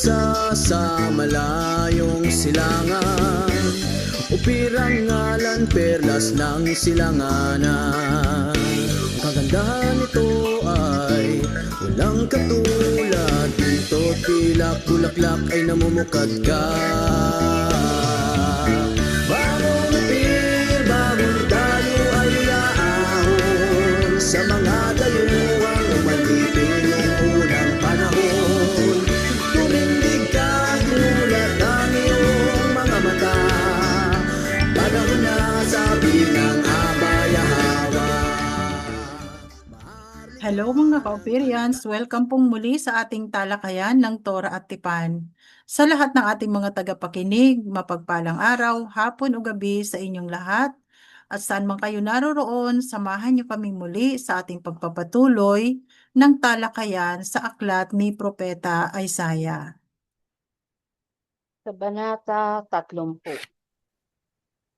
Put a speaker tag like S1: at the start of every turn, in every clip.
S1: umaasa sa malayong silangan, upirang ngalan perlas ng silanganan. Ang kagandahan nito ay walang katulad, dito't pilak bulaklak ay namumukad ka. Bagong upir, bagong dayo ay laahon sa mga dayuhang umalipin noong unang panahon. Tumindig ka, gulat ang iyong mga mata, panahon na sabi ng abayahawa.
S2: Hello mga ka-Operians! Welcome pong muli sa ating talakayan ng Torah at Tipan. Sa lahat ng ating mga tagapakinig, mapagpalang araw, hapon o gabi sa inyong lahat. At saan man kayo naroroon, samahan niyo kami muli sa ating pagpapatuloy ng talakayan sa aklat ni Propeta Isaiah.
S3: Kabanata 30.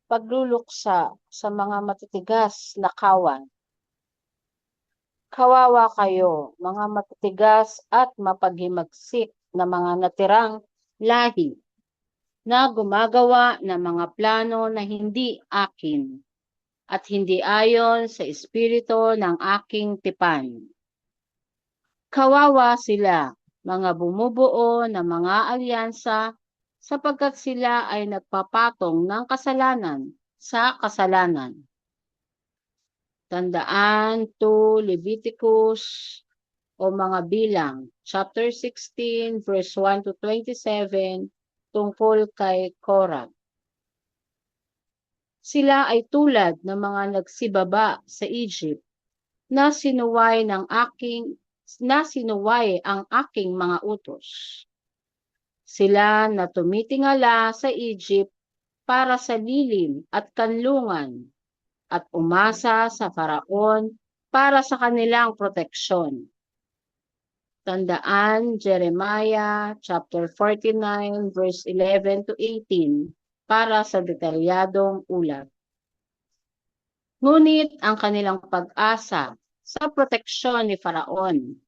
S3: Pagluluksa sa mga matitigas na kawan. Kawawa kayo, mga matitigas at mapaghimagsik na mga natirang lahi na gumagawa ng mga plano na hindi akin at hindi ayon sa espiritu ng aking tipan. Kawawa sila, mga bumubuo ng mga alyansa, sapagkat sila ay nagpapatong ng kasalanan sa kasalanan. Tandaan to Leviticus o mga bilang, chapter 16, verse 1 to 27, tungkol kay Korah. Sila ay tulad ng mga nagsibaba sa Egypt na sinuway ang aking mga utos. Sila na tumitingala sa Egypt para sa lilim at kanlungan at umasa sa Faraon para sa kanilang proteksyon. Tandaan Jeremiah chapter 49 verse 11 to 18 para sa detalyadong ulat. Ngunit ang kanilang pag-asa sa proteksyon ni Faraon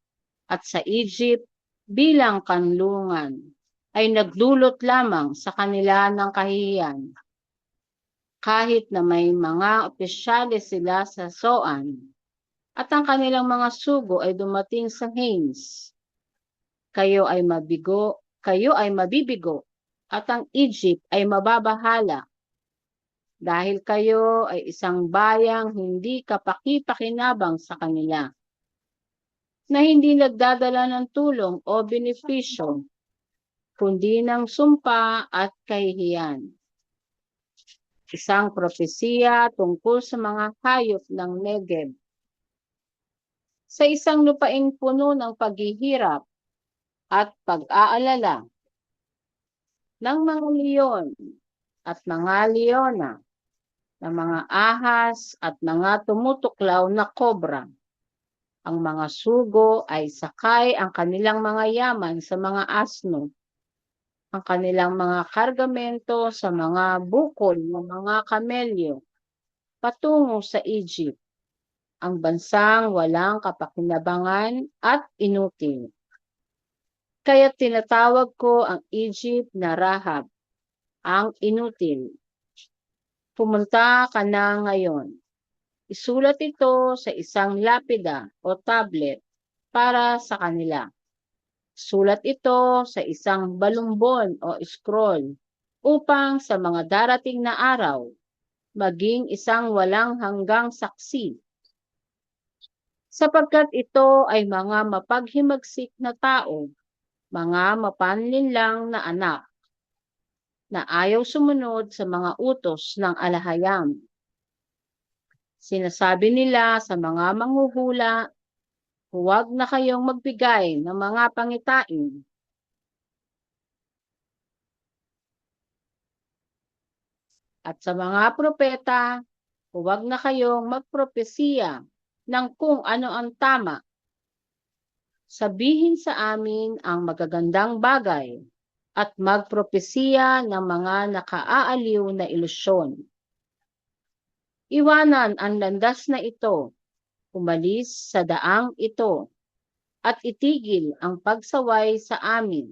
S3: at sa Egypt bilang kanlungan ay nagdulot lamang sa kanila ng kahihiyan. Kahit na may mga opisyales sila sa Zoan at ang kanilang mga sugo ay dumating sa Hanes, kayo ay mabibigo at ang Egypt ay mababahala dahil kayo ay isang bayang hindi kapaki-pakinabang sa kanila, na hindi nagdadala ng tulong o benepisyo, kundi ng sumpa at kahihiyan. Isang propesiya tungkol sa mga hayop ng Negev. Sa isang lupaing puno ng paghihirap at pag-aalala ng mga leon at mga leona, ng mga ahas at mga tumutuklaw na kobra, ang mga sugo ay sakay ang kanilang mga yaman sa mga asno, ang kanilang mga kargamento sa mga bukol ng mga kamelyo, patungo sa Egypt, ang bansang walang kapakinabangan at inutil. Kaya tinatawag ko ang Egypt na Rahab, ang inutil. Pumunta ka na ngayon. Isulat ito sa isang lapida o tablet para sa kanila. Sulat ito sa isang balumbon o scroll upang sa mga darating na araw maging isang walang hanggang saksi. Sapagkat ito ay mga mapaghimagsik na tao, mga mapanlinlang na anak, na ayaw sumunod sa mga utos ng alahayam. Sinasabi nila sa mga manghuhula, huwag na kayong magbigay ng mga pangitain. At sa mga propeta, huwag na kayong magpropesiya ng kung ano ang tama. Sabihin sa amin ang magagandang bagay at magpropesiya ng mga nakaaaliw na ilusyon. Iwanan ang landas na ito, umalis sa daang ito, at itigil ang pagsaway sa amin.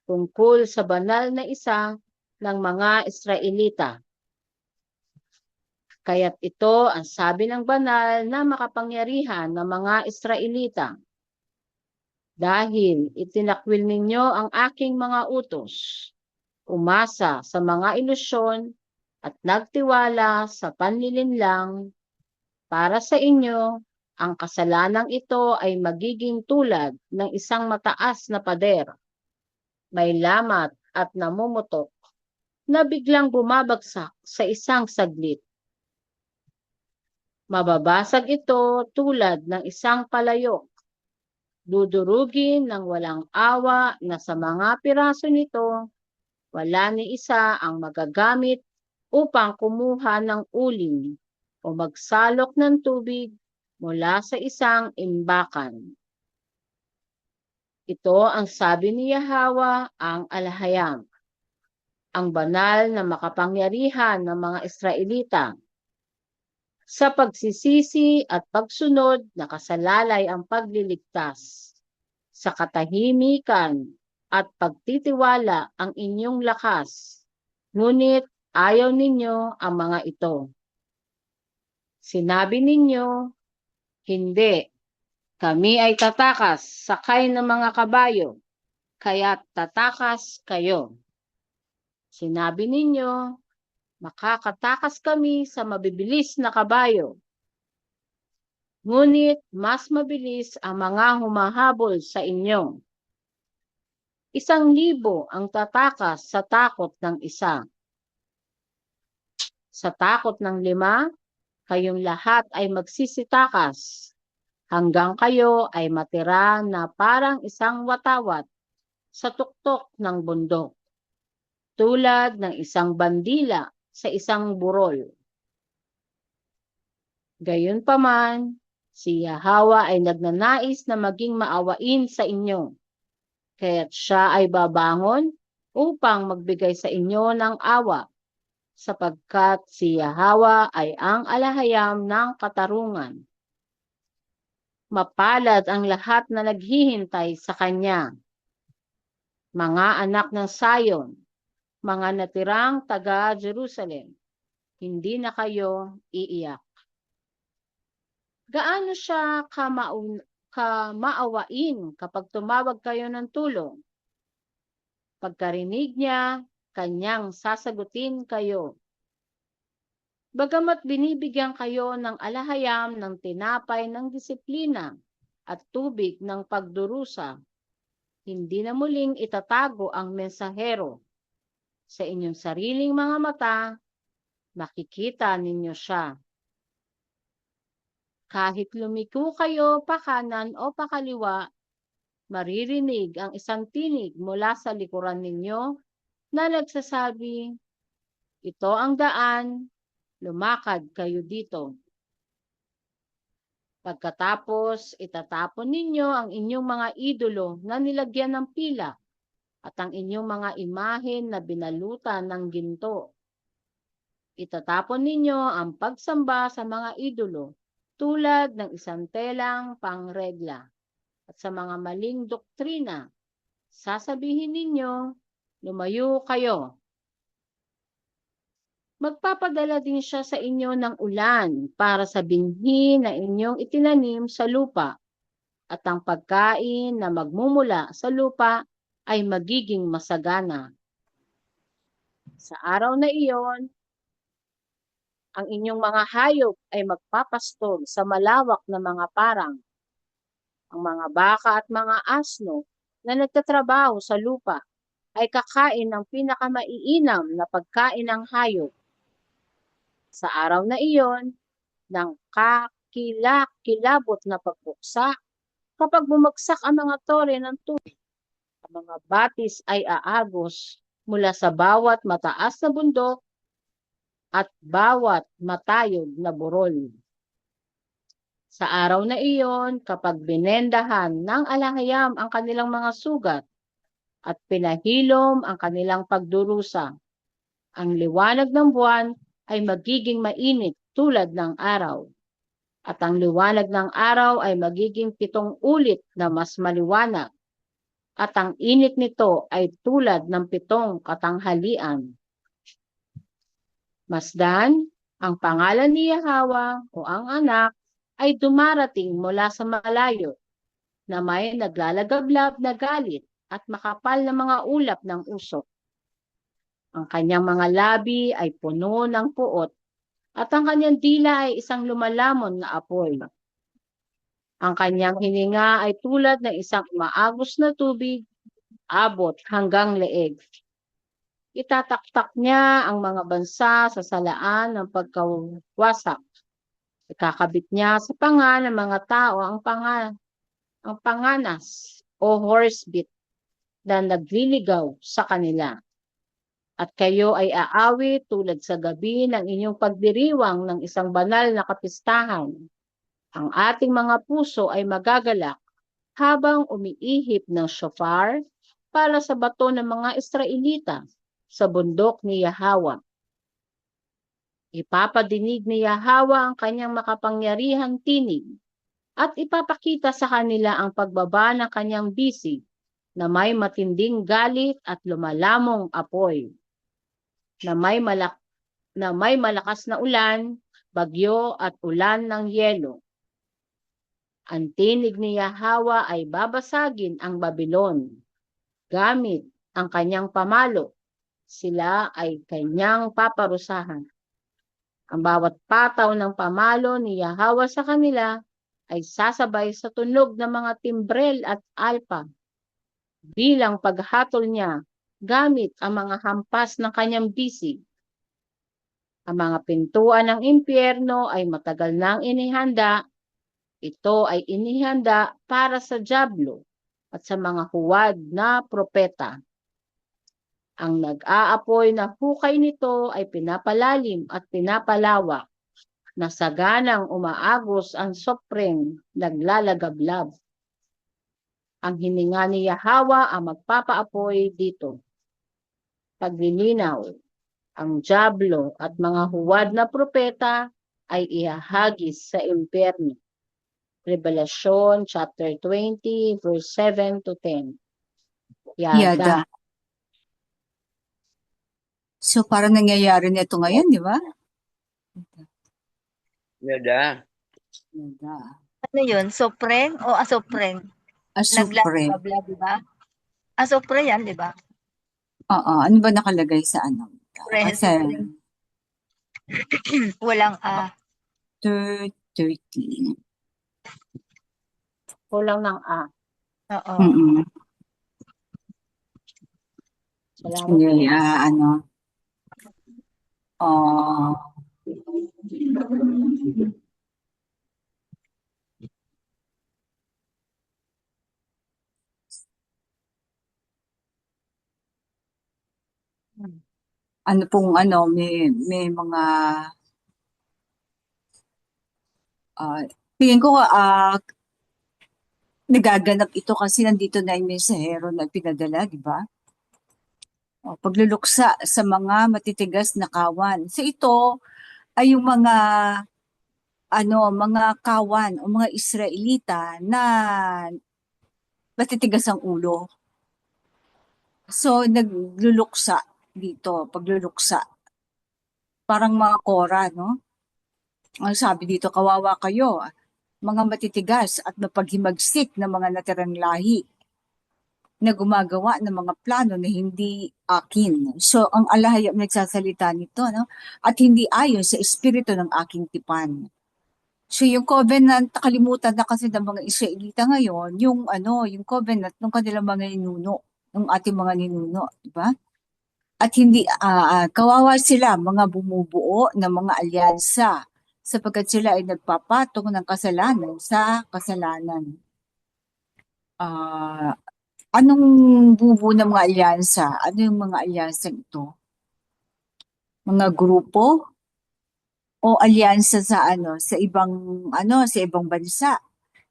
S3: tungkol sa banal na isa ng mga Israelita. Kaya't ito ang sabi ng banal na makapangyarihan ng mga Israelita. Dahil itinakwil ninyo ang aking mga utos, umasa sa mga ilusyon at nagtiwala sa panlilinlang, para sa inyo, ang kasalanang ito ay magiging tulad ng isang mataas na pader, may lamat at namumutok, na biglang bumabagsak sa isang saglit. Mababasag ito tulad ng isang palayok, dudurugin ng walang awa na sa mga piraso nito, wala ni isa ang magagamit upang kumuha ng uling o magsalok ng tubig mula sa isang imbakan. Ito ang sabi ni Yahweh ang Alahayam, ang banal na makapangyarihan ng mga Israelita. Sa pagsisisi at pagsunod, nakasalalay ang pagliligtas. Sa katahimikan at pagtitiwala ang inyong lakas, ngunit ayaw ninyo ang mga ito. Sinabi ninyo, hindi, kami ay tatakas sakay ng mga kabayo, kaya't tatakas kayo. Sinabi ninyo, makakatakas kami sa mabibilis na kabayo. Ngunit mas mabilis ang mga humahabol sa inyo. 1,000 ang tatakas sa takot ng isa. Sa takot ng 5, kayong lahat ay magsisitakas, hanggang kayo ay matira na parang isang watawat sa tuktok ng bundok, tulad ng isang bandila sa isang burol. Gayunpaman, si Yahweh ay nagnanais na maging maawain sa inyo, kaya't siya ay babangon upang magbigay sa inyo ng awa, sapagkat si Yahweh ay ang Alahayam ng katarungan. Mapalad ang lahat na naghihintay sa Kanya. Mga anak ng Sayon, mga natirang taga Jerusalem, hindi na kayo iiyak. Gaano siya kamaawain kapag tumawag kayo ng tulong? Pagkarinig niya, kanyang sasagutin kayo. Bagamat binibigyan kayo ng alahayam ng tinapay ng disiplina at tubig ng pagdurusa, hindi na muling itatago ang mensahero. Sa inyong sariling mga mata, makikita ninyo siya. Kahit lumiko kayo pakanan o pakaliwa, maririnig ang isang tinig mula sa likuran ninyo na nagsasabi, ito ang daan, lumakad kayo dito. Pagkatapos, itatapon ninyo ang inyong mga idolo na nilagyan ng pila at ang inyong mga imahen na binalutan ng ginto. Itatapon ninyo ang pagsamba sa mga idolo tulad ng isang telang pangregla at sa mga maling doktrina. Sasabihin ninyo, lumayo kayo. Magpapadala din siya sa inyo ng ulan para sa binhi na inyong itinanim sa lupa, at ang pagkain na magmumula sa lupa ay magiging masagana. Sa araw na iyon, ang inyong mga hayop ay magpapastol sa malawak na mga parang. Ang mga baka at mga asno na nagtatrabaho sa lupa ay kakain ng pinakamaiinam na pagkain ng hayop. Sa araw na iyon, ng kakilakilabot na pagbuksa, kapag bumagsak ang mga tore ng tubig, ang mga batis ay aagos mula sa bawat mataas na bundok at bawat matayog na burol. Sa araw na iyon, kapag binendahan ng alahayam ang kanilang mga sugat at pinahilom ang kanilang pagdurusa, ang liwanag ng buwan ay magiging mainit tulad ng araw, at ang liwanag ng araw ay magiging 7 ulit na mas maliwanag, at ang init nito ay tulad ng 7 katanghalian. Masdan, ang pangalan ni Yahweh o ang anak ay dumarating mula sa malayo na may naglalagablab na galit at makapal na mga ulap ng usok. Ang kanyang mga labi ay puno ng puot at ang kanyang dila ay isang lumalamon na apoy. Ang kanyang hininga ay tulad ng isang maagos na tubig, abot hanggang leeg. Itataktak niya ang mga bansa sa salaan ng pagkawasak. Ikakabit niya sa panga ng mga tao ang panganas o horsebit na nagliligaw sa kanila. At kayo ay aawit tulad sa gabi ng inyong pagdiriwang ng isang banal na kapistahan. Ang ating mga puso ay magagalak habang umiihip ng shofar para sa bato ng mga Israelita sa bundok ni Yahweh. Ipapadinig ni Yahweh ang kanyang makapangyarihang tinig at ipapakita sa kanila ang pagbaba ng kanyang bisig na may matinding galit at lumalamong apoy, na may malakas na ulan, bagyo at ulan ng yelo. Ang tinig ni Yahweh ay babasagin ang Babylon gamit ang kanyang pamalo. Sila ay kanyang paparusahan. Ang bawat pataw ng pamalo ni Yahweh sa kanila ay sasabay sa tunog ng mga timbrel at alpa bilang paghatol niya gamit ang mga hampas ng kanyang bisig. Ang mga pintuan ng impyerno ay matagal nang inihanda. Ito ay inihanda para sa dyablo at sa mga huwad na propeta. Ang nag-aapoy na hukay nito ay pinapalalim at pinapalawak, na saganang umaagos ang sopreng naglalagablab. Ang hininga ni Yahweh ang magpapaapoy dito. Paglilinaw, ang dyablo at mga huwad na propeta ay ihahagis sa impyerno. Revelation chapter 20 verse 7 to 10.
S4: Yada. So, parang nangyayari na ito ngayon, di ba?
S5: Yada.
S4: Yada.
S6: Ano yun? Sopreng o asopreng?
S4: Asupre.
S6: Naglabla, di ba? Asopre yan, di ba?
S4: Oo. Ano ba nakalagay sa ano? Kasi
S6: Walang
S4: 30.
S3: Kulang ng A.
S6: Oo.
S4: Mm-mm.
S3: Salamat.
S4: Hindi, ano. Ano pong ano, may mga tingin ko nagaganap ito kasi nandito na yung mensahero na pinadala, di ba? Pagluluksa sa mga matitigas na kawan. So ito ay yung mga mga kawan o mga Israelita na matitigas ang ulo. So nagluluksa dito, pagluluksa. Parang mga Kora, no? Ang sabi dito, kawawa kayo, mga matitigas at mapaghimagsik na mga natirang lahi na gumagawa ng mga plano na hindi akin. So, ang alahayam nagsasalita nito, no? At hindi ayon sa espiritu ng aking tipan. So, yung covenant, nakalimutan na kasi ng mga Israelita ngayon, yung covenant ng kanilang mga ninuno, ng ating mga ninuno, di ba? At hindi, kawawa sila, mga bumubuo ng mga alyansa, sapagkat sila ay nagpapatong ng kasalanan sa kasalanan. Anong bubuo ng mga alyansa? Ano yung mga alyansa ito? Mga grupo o alyansa sa sa ibang bansa?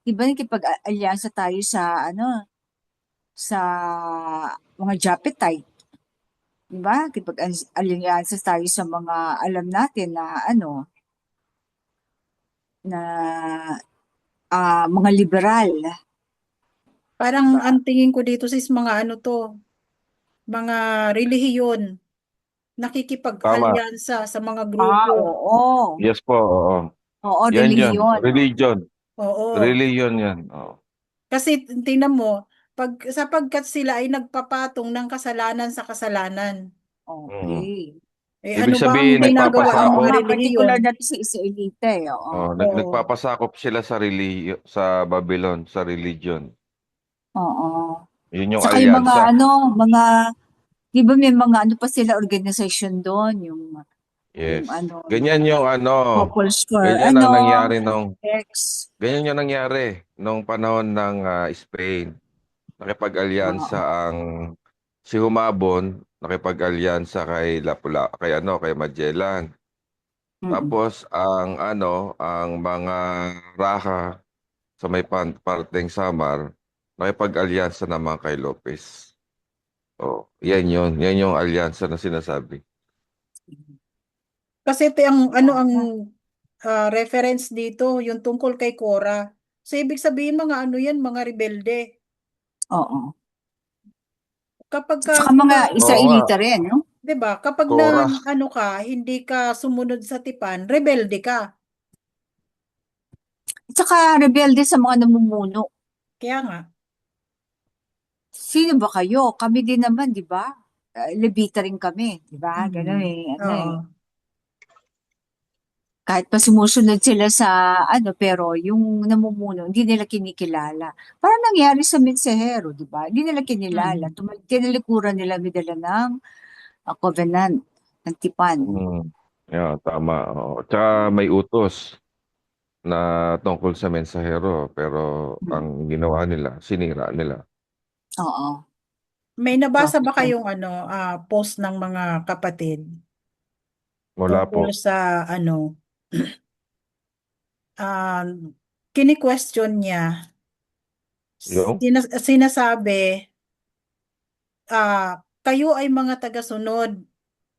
S4: Diba nakipag-alyansa tayo sa sa mga Japetite? Diba? Nakipag-alyansa tayo sa mga alam natin na na mga liberal.
S2: Parang
S4: Diba?
S2: ang tingin ko dito sis mga ano to, mga relihiyon,
S5: Tama.
S2: nakikipag-alyansa sa mga grupo.
S4: Oo.
S5: Yes po, oo.
S4: Oo,
S5: Yan yun.
S4: relihiyon.
S5: Religion.
S2: Oo.
S5: Religion yan. Oo.
S2: Kasi tingnan mo, sapagkat sila ay nagpapatong ng kasalanan sa kasalanan.
S5: Mm.
S4: Okay.
S5: Ibig
S2: Ano ba ang
S5: sabihin,
S2: ginagawa ng mga
S5: nagpapasakop.
S2: relihiyon?
S4: Particular na to sa Israelita eh. Oo.
S5: Oh,
S2: Oo.
S5: nagpapasakop sila sa Babylon, sa religion.
S4: Oo.
S5: Yun yung
S4: Saka yung mga
S5: alyansa.
S4: di ba may mga ano pa sila organisasyon doon, yung
S5: Yes.
S4: ano,
S5: Ganyan yung
S4: couples for
S5: ganyan ang nangyari nung
S4: ex.
S5: ganyan yung nangyari nung panahon ng Spain. Nakipag-alyansa
S4: Oo.
S5: si Humabon, nakipag-alyansa kay Magellan.
S4: Mm-mm.
S5: Tapos ang mga Raha sa may parteng Samar, nakipag-alyansa naman kay Lopez. Oh, yan yun. Yan yung alyansa na sinasabi.
S2: Kasi ang reference dito, yung tungkol kay Cora. So, ibig sabihin mga ano yan, mga rebelde.
S4: Oo.
S2: Kapag
S4: Saka mga
S5: Oo nga,
S4: Israelita rin, no?
S2: 'di ba? Kapag
S5: Cora.
S2: ano ka, hindi ka sumunod sa tipan, rebelde ka.
S4: Saka rebelde sa mga namumuno.
S2: Kaya nga,
S4: Sino ba kayo? Kami din naman, di ba? Levita rin kami, di ba? Ganun
S2: mm,
S4: eh. Ano
S2: oo.
S4: eh. Kahit pa sumusunod sila sa pero yung namumuno, hindi nila kinikilala. Parang nangyari sa mensahero, di ba? Hindi nila kinilala.
S2: Mm.
S4: Tinalikuran nila midala ng covenant, ng tipan.
S5: Yeah, tama. Oo. Tsaka may utos na tungkol sa mensahero, pero ang ginawa nila, sinira nila.
S4: Oo.
S2: May nabasa ba
S4: Bakit?
S2: kayong post ng mga kapatid
S5: Wala
S2: tungkol
S5: po.
S2: sa um, kini-question niya,
S5: Yung?
S2: sinasabi, kayo ay mga tagasunod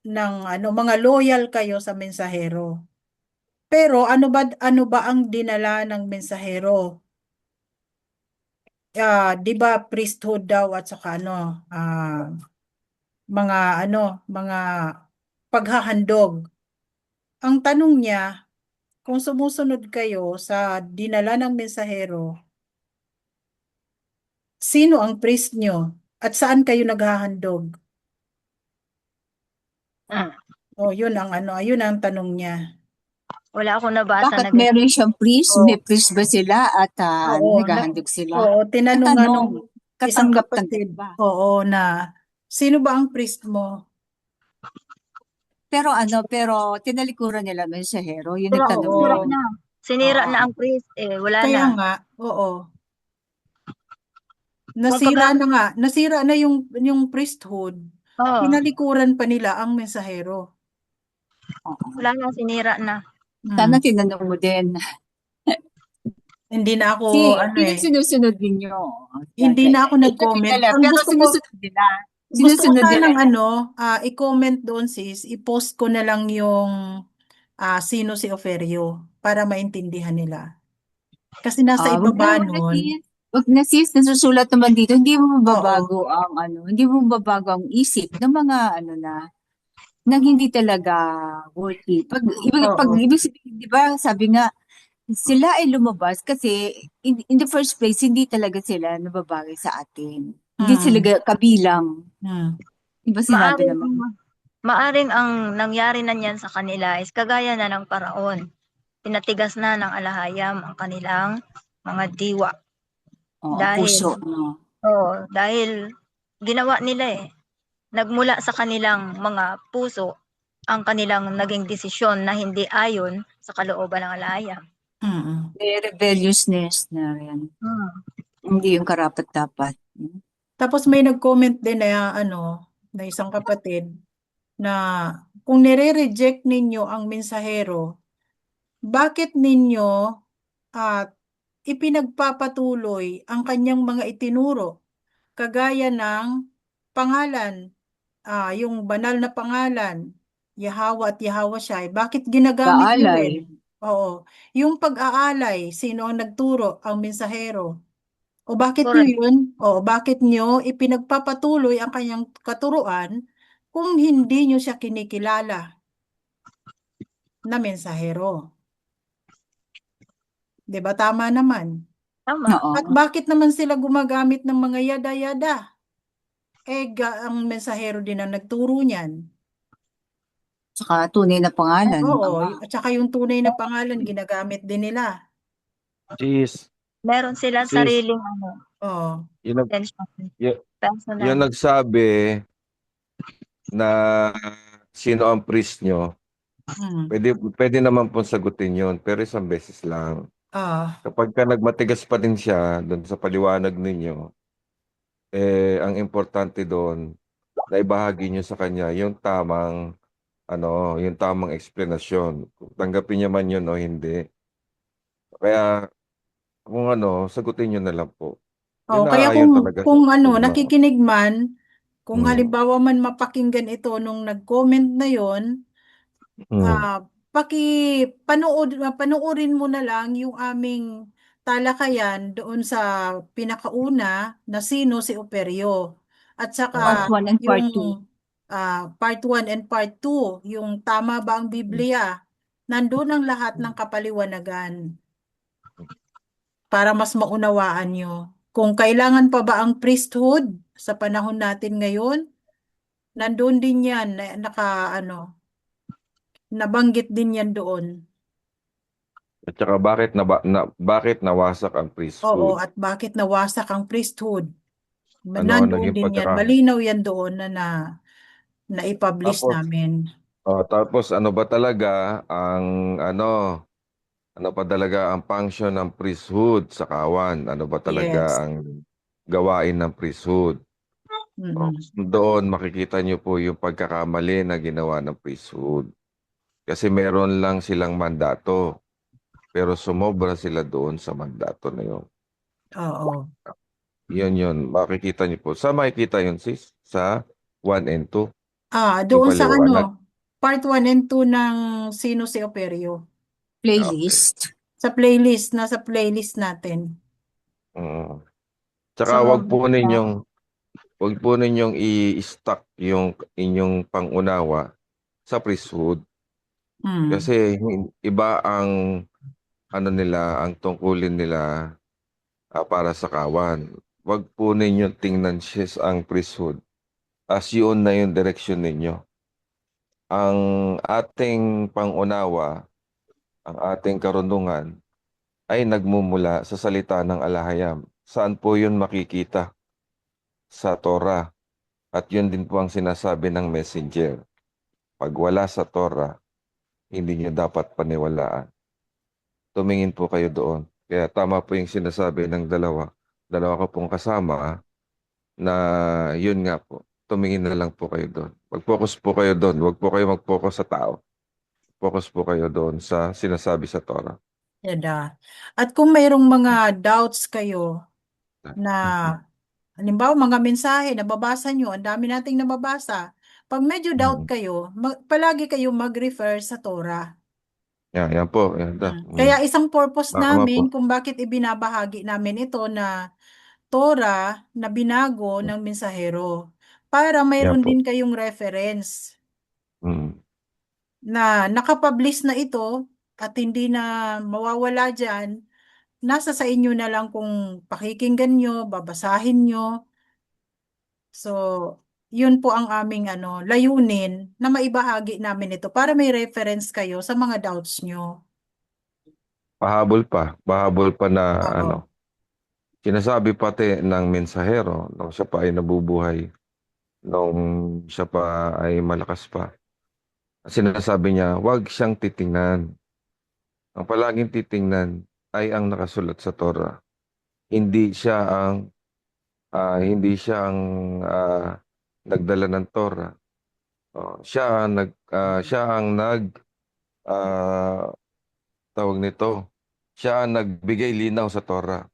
S2: ng mga loyal kayo sa mensahero. Pero ano ba ang dinala ng mensahero? 'Di ba priesthood daw at saka mga mga paghahandog. Ang tanong niya, kung sumusunod kayo sa dinala ng mensahero, sino ang priest nyo at saan kayo naghahandog?
S6: Mm.
S2: Yun ang yun ang tanong niya.
S6: Wala akong nabasa
S4: Bakit
S6: na
S4: meron siyang priest?
S2: Oh,
S4: May priest ba sila at
S2: oo,
S4: naghahandog sila?
S2: tinanong nga nung
S4: Katanong,
S2: isang
S4: katanggap-tanggap
S2: kapatid,
S4: ba?
S2: oo, na sino ba ang priest mo?
S4: Pero tinalikuran nila mensahero, yung
S6: Sinira,
S4: nagtanong
S6: sinira
S2: Oo,
S4: yun.
S6: na. Sinira
S2: oo.
S6: na ang priest. Wala
S2: Kaya
S6: na.
S2: nga, oo.
S6: Kung pag,
S2: Nasira na yung priesthood.
S6: oh,
S2: Tinalikuran pa nila ang mensahero.
S4: Oo.
S6: wala na, sinira na.
S4: Sana
S2: Hmm.
S4: tinanong mo din.
S2: Hindi na ako,
S4: Sino sinusunod ninyo?
S2: hindi na ako
S4: Ito
S2: nag-comment.
S4: nila,
S2: Ang
S4: pero
S2: gusto ko,
S4: sinusunod nila.
S2: gusto ko
S4: Sinusunod nila.
S2: sanang i-comment doon sis, i-post ko na lang yung sino si Oferio para maintindihan nila. Kasi nasa
S4: Wag
S2: ibaba
S4: na
S2: nun.
S4: sis. Wag na sis, nasusulat naman dito. Hindi mo
S2: Oo,
S4: mababago hindi mo mababago ang isip ng mga nang hindi talaga worthy. Pag
S2: oo.
S4: ibig sabihin, di ba, sabi nga, sila ay lumabas kasi in the first place, hindi talaga sila nababagay sa atin. Hindi sila
S2: Hmm.
S4: kabilang.
S2: Hmm.
S4: Di ba sinabi
S6: Maaring,
S4: naman?
S6: maaring ang nangyari na niyan sa kanila is kagaya na ng paraon. Pinatigas na ng alahayam ang kanilang mga diwa.
S4: Oo,
S6: Dahil,
S4: puso. No?
S6: dahil ginawa nila nagmula sa kanilang mga puso ang kanilang naging desisyon na hindi ayon sa kalooban ng alahayam.
S2: Mm.
S4: May rebelliousness na rin. Hindi yung karapat-dapat.
S2: Tapos may nag-comment din na isang kapatid na kung nire-reject ninyo ang mensahero, bakit ninyo ipinagpapatuloy ang kanyang mga itinuro kagaya ng pangalan, yung banal na pangalan, Yahweh at Yahweh bakit ginagamit nyo
S4: Kaalay.
S2: rin? Oo. Yung pag-aalay, sino ang nagturo? Ang mensahero. O bakit nyo
S6: Correct.
S2: yun? O bakit nyo ipinagpapatuloy ang kanyang katuruan kung hindi nyo siya kinikilala na mensahero? 'Di ba tama naman?
S6: Tama.
S2: At
S4: Oo.
S2: bakit naman sila gumagamit ng mga yada-yada? Ang mensahero din ang nagturo niyan.
S4: Saka tunay na pangalan ng
S2: Oo,
S4: Ama.
S2: at saka yung tunay na pangalan ginagamit din nila.
S5: Sis,
S6: Meron silang
S5: sis,
S6: sariling
S2: Oo.
S5: yun, nag,
S6: attention.
S5: y-
S6: Personal.
S5: yun nagsabi na sino ang priest nyo,
S2: Mm.
S5: pwede naman pong sagutin yun, pero isang beses lang.
S2: Ah,
S5: Kapag ka nagmatigas pa din siya doon sa paliwanag ninyo, ang importante doon, na ibahagi nyo sa kanya yung tamang eksplanasyon. Kung tanggapin niya man yun o hindi. Kaya, kung sagutin nyo na lang po.
S2: oo,
S5: Yun
S2: kaya
S5: naayon talaga sa tugma.
S2: nakikinig man, kung
S5: Mm.
S2: halimbawa man mapakinggan ito nung nag-comment na yon,
S5: Mm.
S2: paki panoorin mo na lang yung aming talakayan doon sa pinakauna na sino si Operio. At saka
S4: Part 1 and
S2: yung
S4: part 2.
S2: part 1 and part 2, yung tama ba ang Biblia? Nandun ang lahat ng kapaliwanagan para mas maunawaan nyo. Kung kailangan pa ba ang priesthood sa panahon natin ngayon, nandun din yan, nabanggit din yan doon.
S5: At saka bakit nawasak ang
S2: Oo,
S5: priesthood?
S2: at bakit nawasak ang priesthood?
S5: Ano ang
S2: Nandoon
S5: naging
S2: din yan.
S5: pagkaka...
S2: Malinaw yan doon na i-publish
S5: Tapos,
S2: namin.
S5: tapos ano ba talaga ang ano pa talaga ang function ng priesthood sa kawan? Ano ba talaga
S2: Yes.
S5: ang gawain ng priesthood?
S2: Mm-mm.
S5: Doon makikita niyo po yung pagkakamali na ginawa ng priesthood. Kasi meron lang silang mandato, pero sumobra sila doon sa mandato na yun.
S2: Oo.
S5: Yun. Makikita niyo po. Sa makikita yun, sis? Sa 1 and 2. Yung
S2: Doon sa
S5: paliwanag.
S2: part 1 and 2 ng Sino si Operio.
S5: Okay.
S4: Playlist.
S2: Nasa playlist natin.
S5: Tsaka wag po ninyong i-stuck yung inyong pangunawa sa priesthood.
S2: Mm.
S5: Kasi iba ang ang tungkulin nila para sa kawan. Wag po ninyong tingnan sis ang priesthood as yun na yung direksyon ninyo. Ang ating pangunawa, ang ating karunungan ay nagmumula sa salita ng alahayam. Saan po yun makikita? Sa Torah. At yun din po ang sinasabi ng messenger. Pag wala sa Torah, hindi nyo dapat paniwalaan. Tumingin po kayo doon. Kaya tama po yung sinasabi ng dalawa. Dalawa ko pong kasama na yun nga po. Tumingin na lang po kayo doon. Mag-focus po kayo doon. Huwag po kayo mag-focus sa tao. Focus po kayo doon sa sinasabi sa Torah.
S2: Yada. At kung mayroong mga doubts kayo na halimbawa mga mensahe nababasa nyo, ang dami nating nababasa. Pag medyo doubt kayo, palagi kayo mag-refer sa Torah.
S5: Yan po. Yan,
S2: Kaya isang purpose
S5: Tama po.
S2: namin kung bakit ibinabahagi namin ito na Torah na binago ng mensahero. Para
S5: Yan
S2: mayroon
S5: po.
S2: din kayong reference
S5: Mm.
S2: na nakapublish na ito at hindi na mawawala dyan. Nasa sa inyo na lang kung pakikinggan nyo, babasahin nyo. So, yun po ang aming layunin na maibahagi namin ito para may reference kayo sa mga doubts nyo.
S5: Pahabol pa na
S2: Oo.
S5: sinasabi pati ng mensahero nung siya pa ay nabubuhay, nung siya pa ay malakas pa. Sinasabi niya, huwag siyang titingnan. Ang palaging titingnan ay ang nakasulat sa Torah. Hindi siya ang nagdala ng Torah. Ah, tawag nito. Siya ang nagbigay linaw sa Torah.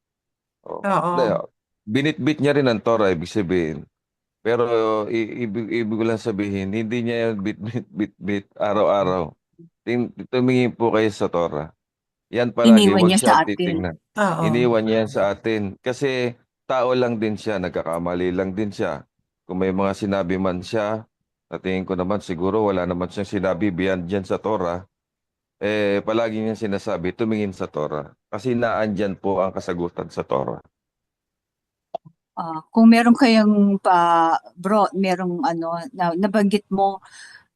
S2: Oo.
S5: Binitbit niya rin ang Torah, ibig sabihin. Pero ibig ko lang sabihin, hindi niya yan bit araw-araw. Tumingin po kayo sa Torah. Yan palagi,
S4: Iniwan
S5: wag
S4: niya sa
S5: siya
S4: atin.
S5: titingnan.
S2: Oo.
S5: Iniwan niya yan sa atin. Kasi tao lang din siya, nagkakamali lang din siya. Kung may mga sinabi man siya, sa tingin ko naman siguro wala naman siyang sinabi beyond dyan sa Torah. Palagi niya sinasabi, tumingin sa Torah. Kasi naandyan po ang kasagutan sa Torah.
S4: Kung meron kayong bro, merong nabanggit mo,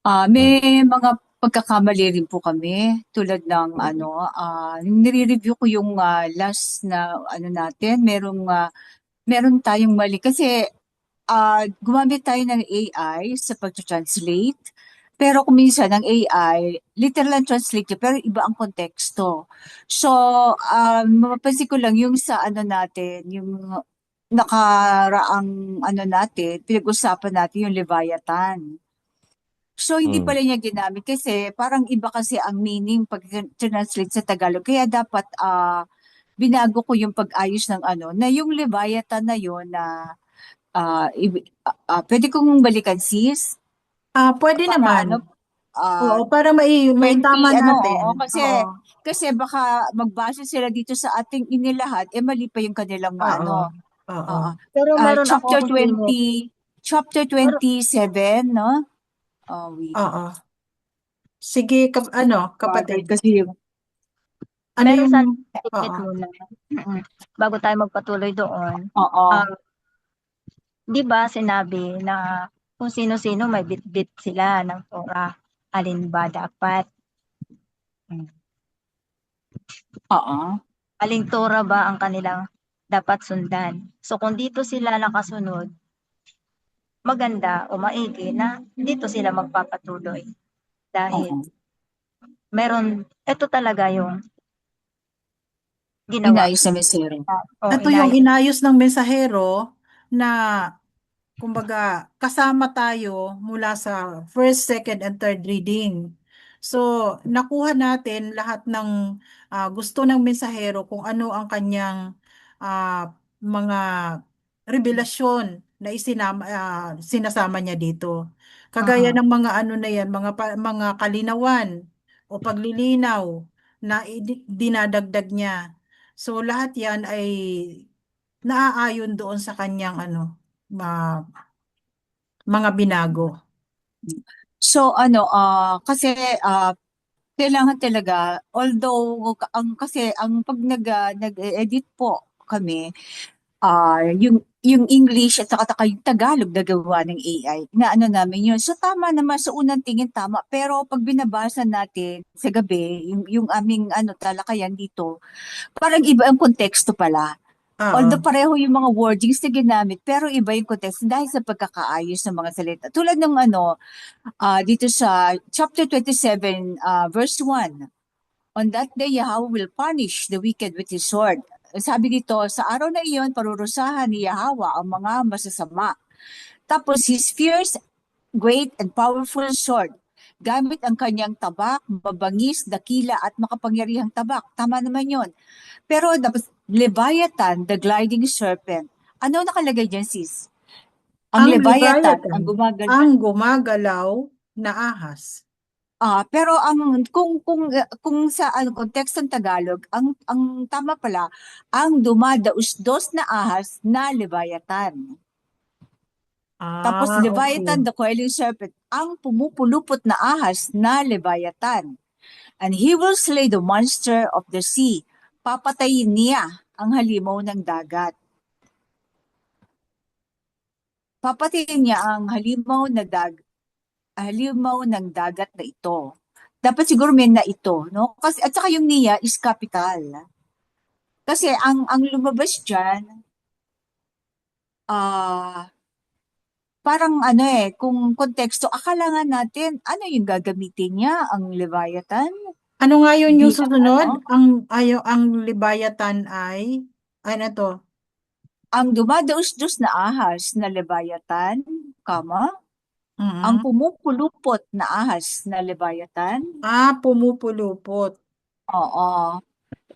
S5: Mm.
S4: may mga pagkakamali rin po kami tulad ng nire-review ko yung last na natin, meron tayong mali kasi gumamit tayo ng AI sa pag-translate. Pero kung minsan ang AI, literal ang translate niya, pero iba ang konteksto. So, mapapansin ko lang yung sa natin, yung nakaraang natin, pinag-usapan natin yung Leviathan. So, hindi
S5: Mm.
S4: pala niya ginamit kasi parang iba kasi ang meaning pag translate sa Tagalog. Kaya dapat binago ko yung pag-ayos ng na yung Leviathan na yun na pwede kong balikan sis
S2: Pwede
S4: para
S2: naman.
S4: ah,
S2: Oo, para may
S4: 20
S2: tama
S4: oo,
S2: natin.
S4: kasi
S2: Oo.
S4: baka magbase sila dito sa ating inilahat, mali pa yung kanilang
S2: Oo. Oo.
S4: Oo.
S6: Pero meron
S4: Chapter
S6: akong singit.
S4: 20, chapter
S6: Pero
S4: 27, no? Wait.
S2: Oo. Sige,
S4: Bagal
S2: kapatid.
S4: kasi yung,
S2: Ano
S6: meron
S2: yung,
S6: sana
S2: oo.
S6: singit muna. Bago tayo magpatuloy doon.
S4: oo,
S6: Ah, 'Di ba sinabi na kung sino-sino may bitbit sila ng Torah, alin ba dapat?
S4: oo,
S6: Aling Torah ba ang kanilang dapat sundan? So kung dito sila nakasunod, maganda o maigi na dito sila magpapatuloy. Dahil
S4: oo.
S6: ito talaga yung ginawa.
S4: Inayos na mesero.
S6: O
S2: Ito yung
S6: inayos.
S2: inayos ng mensahero na kumbaga kasama tayo mula sa first, second, and third reading. So, nakuha natin lahat ng gusto ng mensahero kung ano ang kanyang mga revelasyon na sinasama niya dito. Kagaya
S6: Mm.
S2: ng mga ano na yan, mga kalinawan o paglilinaw na dinadagdag niya. So, lahat yan ay naaayon doon sa kanyang mga binago.
S4: So kasi kailangan talaga, although kasi ang pag nag-edit po kami, yung English at saka yung Tagalog na gawa ng AI, na namin yun. So tama naman, sa unang tingin tama, pero pag binabasa natin sa gabi, yung aming talakayan dito, parang iba ang konteksto pala. Although
S2: Oo.
S4: pareho yung mga wordings na ginamit, pero iba yung konteksto dahil sa pagkakaayos ng mga salita. Tulad ng dito sa chapter 27, verse 1. On that day, Yahweh will punish the wicked with his sword. Sabi dito, sa araw na iyon, parurusahan ni Yahweh ang mga masasama. Tapos, his fierce, great, and powerful sword. Gamit ang kanyang tabak, mabangis, dakila, at makapangyarihang tabak. Tama naman yon. Pero, Leviathan, the gliding serpent. Ano nakalagay dyan, sis? Ang
S2: Ang
S4: Leviathan,
S2: Leviathan,
S4: ang gumagal.
S2: ang gumagalaw na ahas.
S4: Pero kung sa konteksto ng Tagalog, ang tama pala, ang dumadausdos na ahas na Leviathan. Tapos Leviathan,
S2: Okay.
S4: the coiling serpent, ang pumupulupot na ahas na Leviathan. And he will slay the monster of the sea. Papatayin niya ang halimaw ng dagat. Papatayin niya ang halimaw ng dagat na ito. Dapat siguro may na ito, no? Kasi at saka yung niya is capital. Kasi ang lumabas diyan parang kung konteksto, akala nga natin ano yung gagamitin niya, ang Leviathan?
S2: Ano nga yun
S4: Di
S2: yung
S4: lang
S2: susunod? Ang Leviathan ay, ano to?
S4: ang dumadaus-dus na ahas na Leviathan, ang
S2: Mhm.
S4: pumupulupot na ahas na Leviathan.
S2: Pumupulupot.
S4: Oo.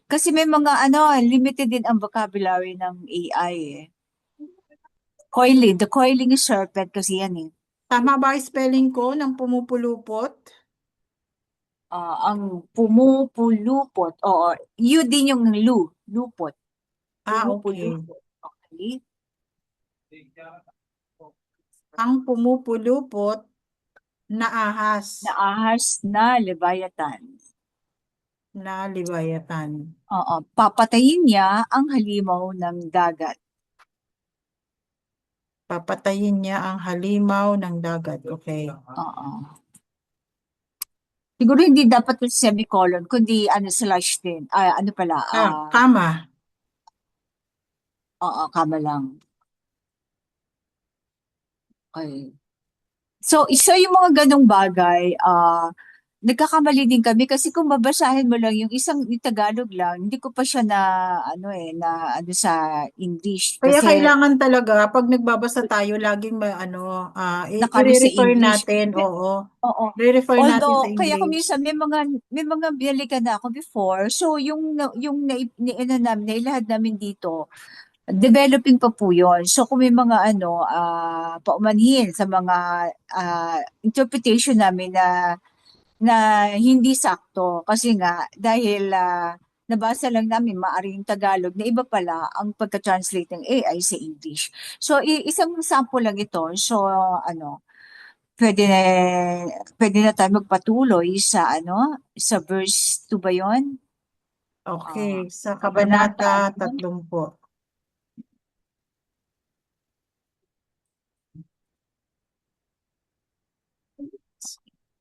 S4: Kasi may mga limited din ang vocabulary ng AI eh. The coiling serpent kasi yan eh.
S2: Tama ba ang spelling ko ng pumupulupot?
S4: Ang pumupulupot, oo, yun din yung lupot.
S2: Okay.
S4: Pumupulupot. Okay.
S2: Ang pumupulupot na ahas
S4: Na ahas na leviathan.
S2: na libayatan.
S4: Oo, papatayin niya ang halimaw ng dagat.
S2: Papatayin niya ang halimaw ng dagat. Okay.
S4: Oo. Siguro hindi dapat yung semicolon, kundi slash din. Ano pala?
S2: Kama.
S4: Oo, kama lang. Okay. So, isa yung mga ganong bagay, nagkakamali din kami kasi kung babasahin mo lang yung yung Tagalog lang, hindi ko pa siya na sa English
S2: Kaya
S4: kasi
S2: kailangan talaga, pag nagbabasa tayo, laging
S4: nakano sa
S2: i-refer
S4: English.
S2: natin, oo.
S4: Oo.
S2: Re-refer natin sa
S4: Although, kaya ko
S2: English.
S4: minsan may mga binalikan na ako before. So, nailahad namin dito, developing pa po yun. So, kung may mga paumanhin sa mga interpretation namin na hindi sakto. Kasi nga, dahil nabasa lang namin maaring Tagalog na iba pala ang pagka-translate ng AI sa English. So, isang sample lang ito. So, pwede na, pwede na tayo magpatuloy sa verse 2 ba yun?
S2: Okay. Sa
S4: Kabanata,
S2: Kabanata 30.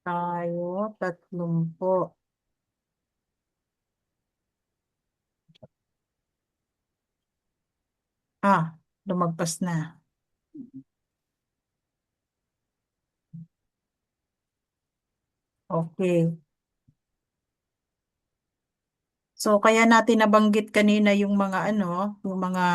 S2: Tayo, 30. Lumagpas na. Okay. So, kaya natin nabanggit kanina yung yung mga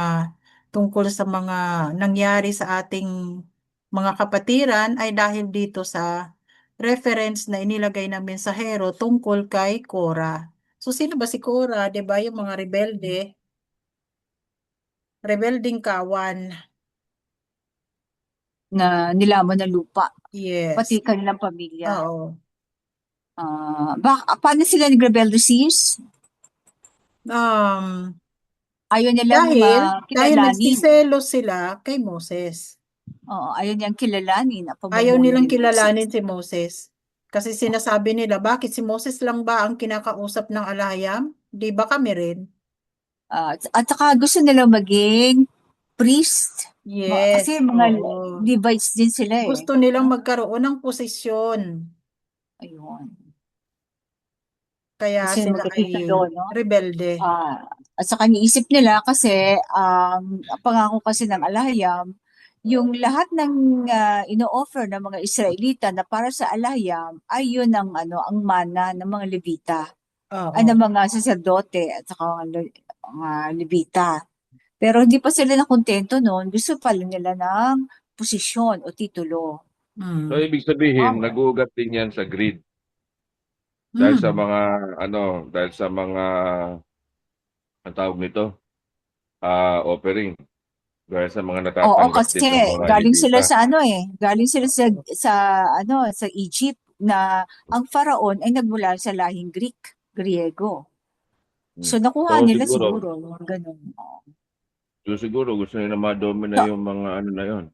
S2: tungkol sa mga nangyari sa ating mga kapatiran ay dahil dito sa reference na inilagay ng mensahero tungkol kay Cora. So, sino ba si Cora? 'Di ba yung mga rebelde? Rebelding kawan.
S4: na nilamon ng lupa, pati
S2: Yes.
S4: kanilang pamilya.
S2: Oo.
S4: Paano sila nag-rebelde, sis?
S2: Um,
S4: Ayaw nilang
S2: dahil
S4: kilalanin.
S2: nagsiselos sila kay Moses.
S4: Oo, ayaw nilang kilalanin ang
S2: Ayaw
S4: pamumuno
S2: nilang
S4: ni Moses.
S2: kilalanin si Moses. Kasi sinasabi nila, bakit si Moses lang ba ang kinakausap ng alahayam? Di ba kami rin?
S4: At saka gusto nilang maging priest.
S2: Yes,
S4: Kasi mga
S2: oo.
S4: Levites din sila eh.
S2: Gusto nilang magkaroon ng posisyon.
S4: Ayun.
S2: Kaya
S4: Kasi
S2: sila ay
S4: magkatitulo, no?
S2: rebelde.
S4: At saka niisip nila kasi ang pangako kasi ng alahayam, yung lahat ng ino-offer ng mga Israelita na para sa alahayam ay yun ang mana ng mga Levita, ng
S2: Oo.
S4: mga saserdote at saka mga Levita. Pero hindi pa sila nakontento noon. Gusto pala nila ng posisyon o titulo.
S5: So,
S2: Mm.
S5: ibig sabihin,
S4: Power.
S5: nag-uugat din yan sa greed. Dahil sa
S2: Mm.
S5: mga, ang tawag nito, offering. Dahil sa mga
S4: Oo,
S5: natatanggap
S4: kasi
S5: din ng mga
S4: galing sila
S5: Levita.
S4: galing sila sa Egypt na ang Faraon ay nagmula sa lahing Griego. So nakuha
S5: So,
S4: nila
S5: siguro,
S4: siguro yung ganun.
S5: gusto nila ma-domina
S4: So,
S5: yung mga na yon.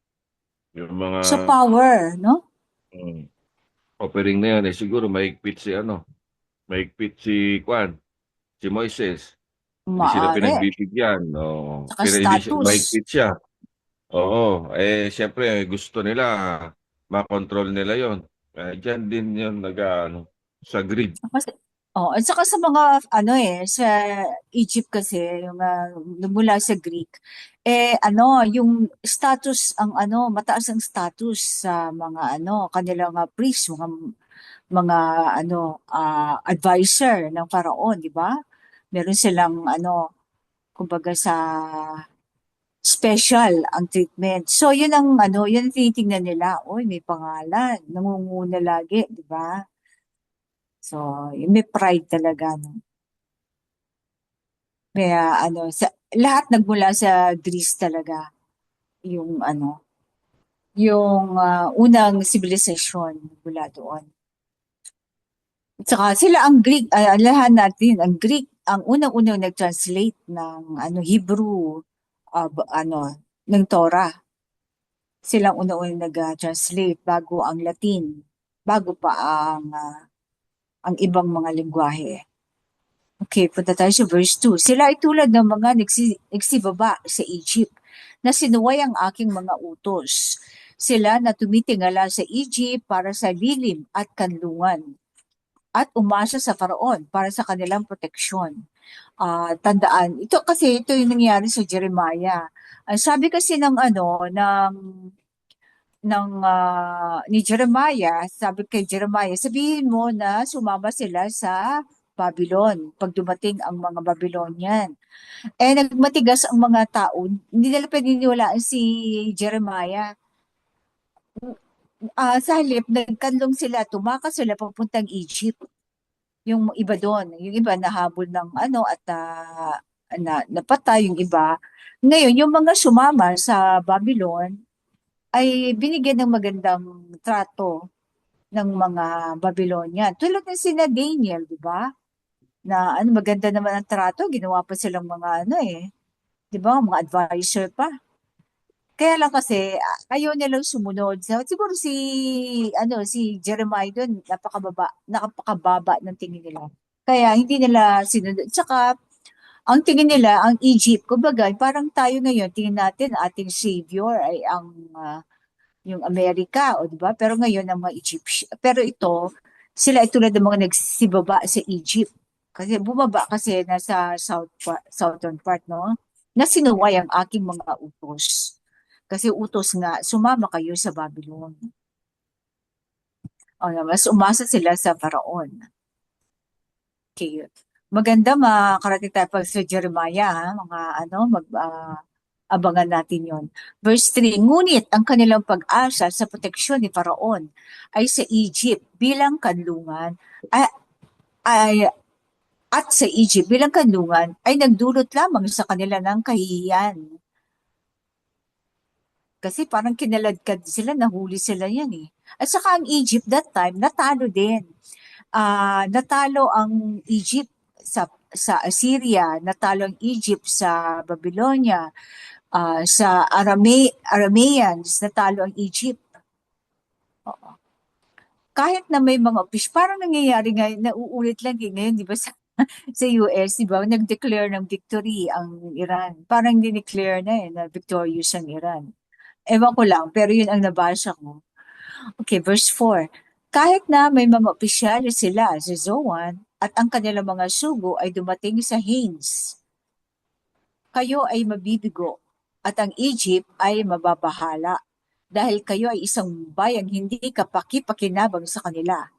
S5: Yung mga
S4: so power, no?
S5: mm, offering na yan. Siguro mahigpit si Kwan, si Moises. Hindi sila
S4: Maaari.
S5: pinagbibigyan. No.
S4: Saka status.
S5: Mahigpit siya. Oo. Siyempre, gusto nila, makontrol nila yon. Diyan din yun sa greed.
S4: Kasi, at saka sa mga sa Egypt kasi yung mula sa Greek yung status mataas ang status sa mga kanilang priest, mga advisor ng Faraon, di ba? Meron silang kumbaga sa special ang treatment. So yun yun ang tinitingnan nila. Oy, may pangalan, nangunguna lagi, di ba? So, may pride talaga, no? Kaya lahat nagmula sa Greece talaga yung yung unang civilization mula doon. Tsaka sila ang Greek, alahan natin, ang Greek, ang unang-unang nag-translate ng Hebrew, ng Torah. Sila ang unang-unang nag-translate bago ang Latin, bago pa ang ibang mga lingwahe. Okay, punta tayo sa verse 2. Sila ay tulad ng mga nagsibaba sa Egypt, na sinuway ang aking mga utos. Sila na tumitingala sa Egypt para sa lilim at kanlungan, at umasa sa Faraon para sa kanilang proteksyon. Tandaan, ito yung nangyari sa Jeremiah. Ang sabi kasi ni Jeremiah, sabi kay Jeremiah, sabihin mo na sumama sila sa Babylon pag dumating ang mga Babylonian. Nagmatigas ang mga tao, hindi nila paniniwalaan si Jeremiah. Sa halip, nagkanlong sila, tumakas sila papuntang Egypt. Yung iba doon, yung iba nahabol ng at napatay yung iba. Ngayon, yung mga sumama sa Babylon ay binigyan ng magandang trato ng mga Babylonian. Tulad ng sina Daniel, di ba? Na maganda naman ang trato, ginawa pa silang mga di ba? Mga advisor pa. Kaya lang kasi ayaw nilang sumunod. Siguro si Jeremiah doon napakababa ng tingin nila. Kaya hindi nila sinunod. Tsaka ang tingin nila, ang Egypt, kumbaga, parang tayo ngayon, tingin natin ating savior ay yung Amerika, o di ba? Pero ngayon ang mga Egyptian. Pero ito, sila ay tulad ng mga nagsibaba sa Egypt. Kasi bumaba kasi nasa southern part, no? Na sinuway ang aking mga utos. Kasi utos nga, sumama kayo sa Babylon. Mas umasa sila sa Faraon. Okay. Maganda makarating tayo pag sa Jeremiah, mga abangan natin yon. Verse 3, ngunit ang kanilang pag-asa sa proteksyon ni Faraon ay sa Egypt bilang kanlungan, ay at sa Egypt bilang kanlungan ay nagdulot lamang sa kanila ng kahihiyan. Kasi parang kinaladkad sila, nahuli sila yan eh. At saka ang Egypt that time, natalo din. Natalo ang Egypt sa Assyria, natalo ang Egypt sa Babylonia, sa Arameans, natalo ang Egypt. Oo. Kahit na may mga parang nangyayari ngayon, nauulit lang ngayon, di ba, sa US, di ba, nag-declare ng victory ang Iran. Parang dineclare na victorious ang Iran. Ewan ko lang, pero yun ang nabasa ko. Okay, verse 4. Kahit na may mga opisyalis sila sa Zoan at ang kanilang mga sugo ay dumating sa Hanes, kayo ay mabibigo at ang Egypt ay mababahala dahil kayo ay isang bayang hindi kapaki-pakinabang sa kanila,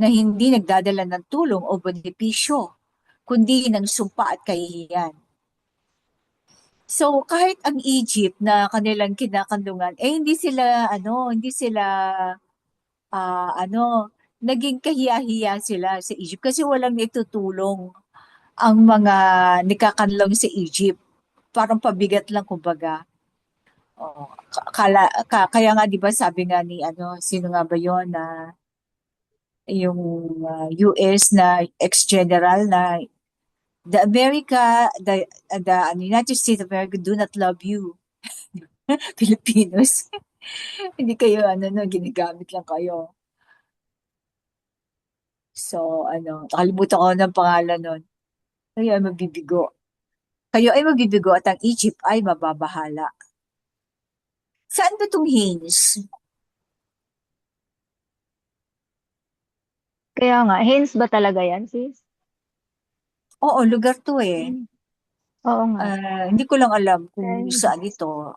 S4: na hindi nagdadala ng tulong o benepisyo, kundi ng sumpa at kahihiyan. So kahit ang Egypt na kanilang kinakandungan, hindi sila naging kahiya-hiya sila sa Egypt kasi walang itutulong ang mga nikakanlong sa Egypt. Parang pabigat lang kumbaga. Kaya nga 'di ba sabi nga ni sino nga ba 'yon na yung US na ex-general na the United States of America do not love you Filipinos. Hindi kayo ginagamit lang kayo. So nakalimutan ko ng pangalan nun. Kayo ay mabibigo. Kayo ay mabibigo at ang Egypt ay mababahala. Saan ba itong Hanes?
S6: Kaya nga, hens ba talaga yan, sis?
S4: Oo, lugar to eh.
S6: Oo nga.
S4: Hindi ko lang alam kung
S6: Okay.
S4: saan ito.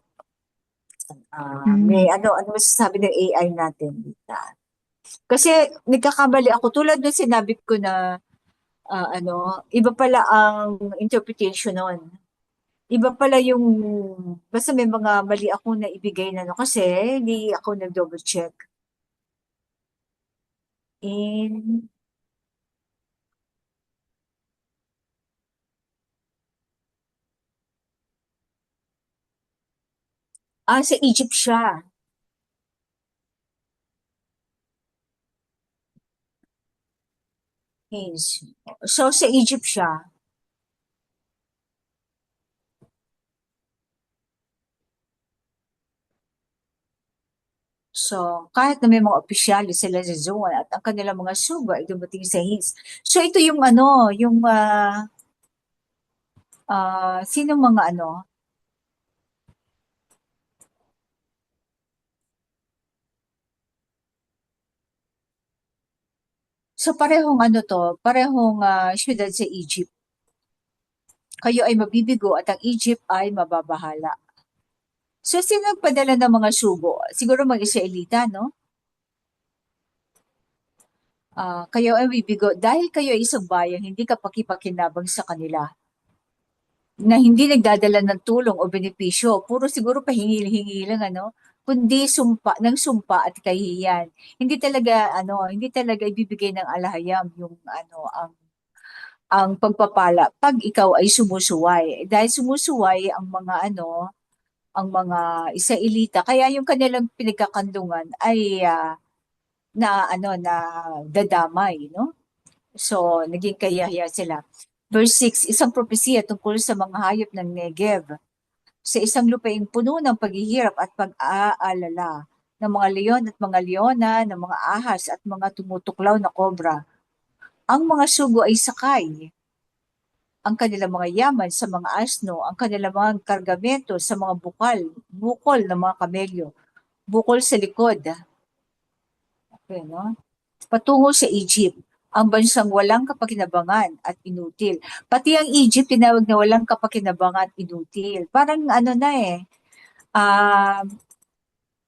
S6: Mm.
S4: May ano masasabi ng AI natin dito. Kasi nagkakamali ako tulad ng sinabi ko na iba pala ang interpretation noon. Iba pala yung basta may mga mali ako na ibigay na kasi hindi ako nag-double check. In sa Egypt siya. Haynes. So, sa Egypt siya. So, kahit na may mga opisyalis sila sa zone at ang kanilang mga sugo ay dumating sa Haynes. So, ito yung yung sino mga So, parehong parehong syudad sa Egypt. Kayo ay mabibigo at ang Egypt ay mababahala. So, sino nagpadala ng mga sugo? Siguro mga Israelita, no? Kayo ay mabibigo dahil kayo ay isang bayan, hindi ka pakipakinabang sa kanila na hindi nagdadala ng tulong o benepisyo. Puro siguro pahingi-hingi lang, kundi sumpa at kahihiyan. Hindi talaga ibibigay ng alahayam yung ang pagpapala pag ikaw ay sumusuway. Dahil sumusuway ang mga Israelita, kaya yung kanilang pinagkakandungan ay na dadamay, no? So, naging kayahiya sila. Verse 6, isang propesiya tungkol sa mga hayop ng Negev. Sa isang lupaing puno ng paghihirap at pag-aalala ng mga leon at mga leona, ng mga ahas at mga tumutuklaw na kobra. Ang mga sugo ay sakay. Ang kanilang mga yaman sa mga asno, ang kanilang mga kargamento sa mga bukol ng mga kamelyo, bukol sa likod. Okay, no? Patungo sa Egypt, ang bansang walang kapakinabangan at inutil. Pati ang Egypt, tinawag na walang kapakinabangan at inutil. Parang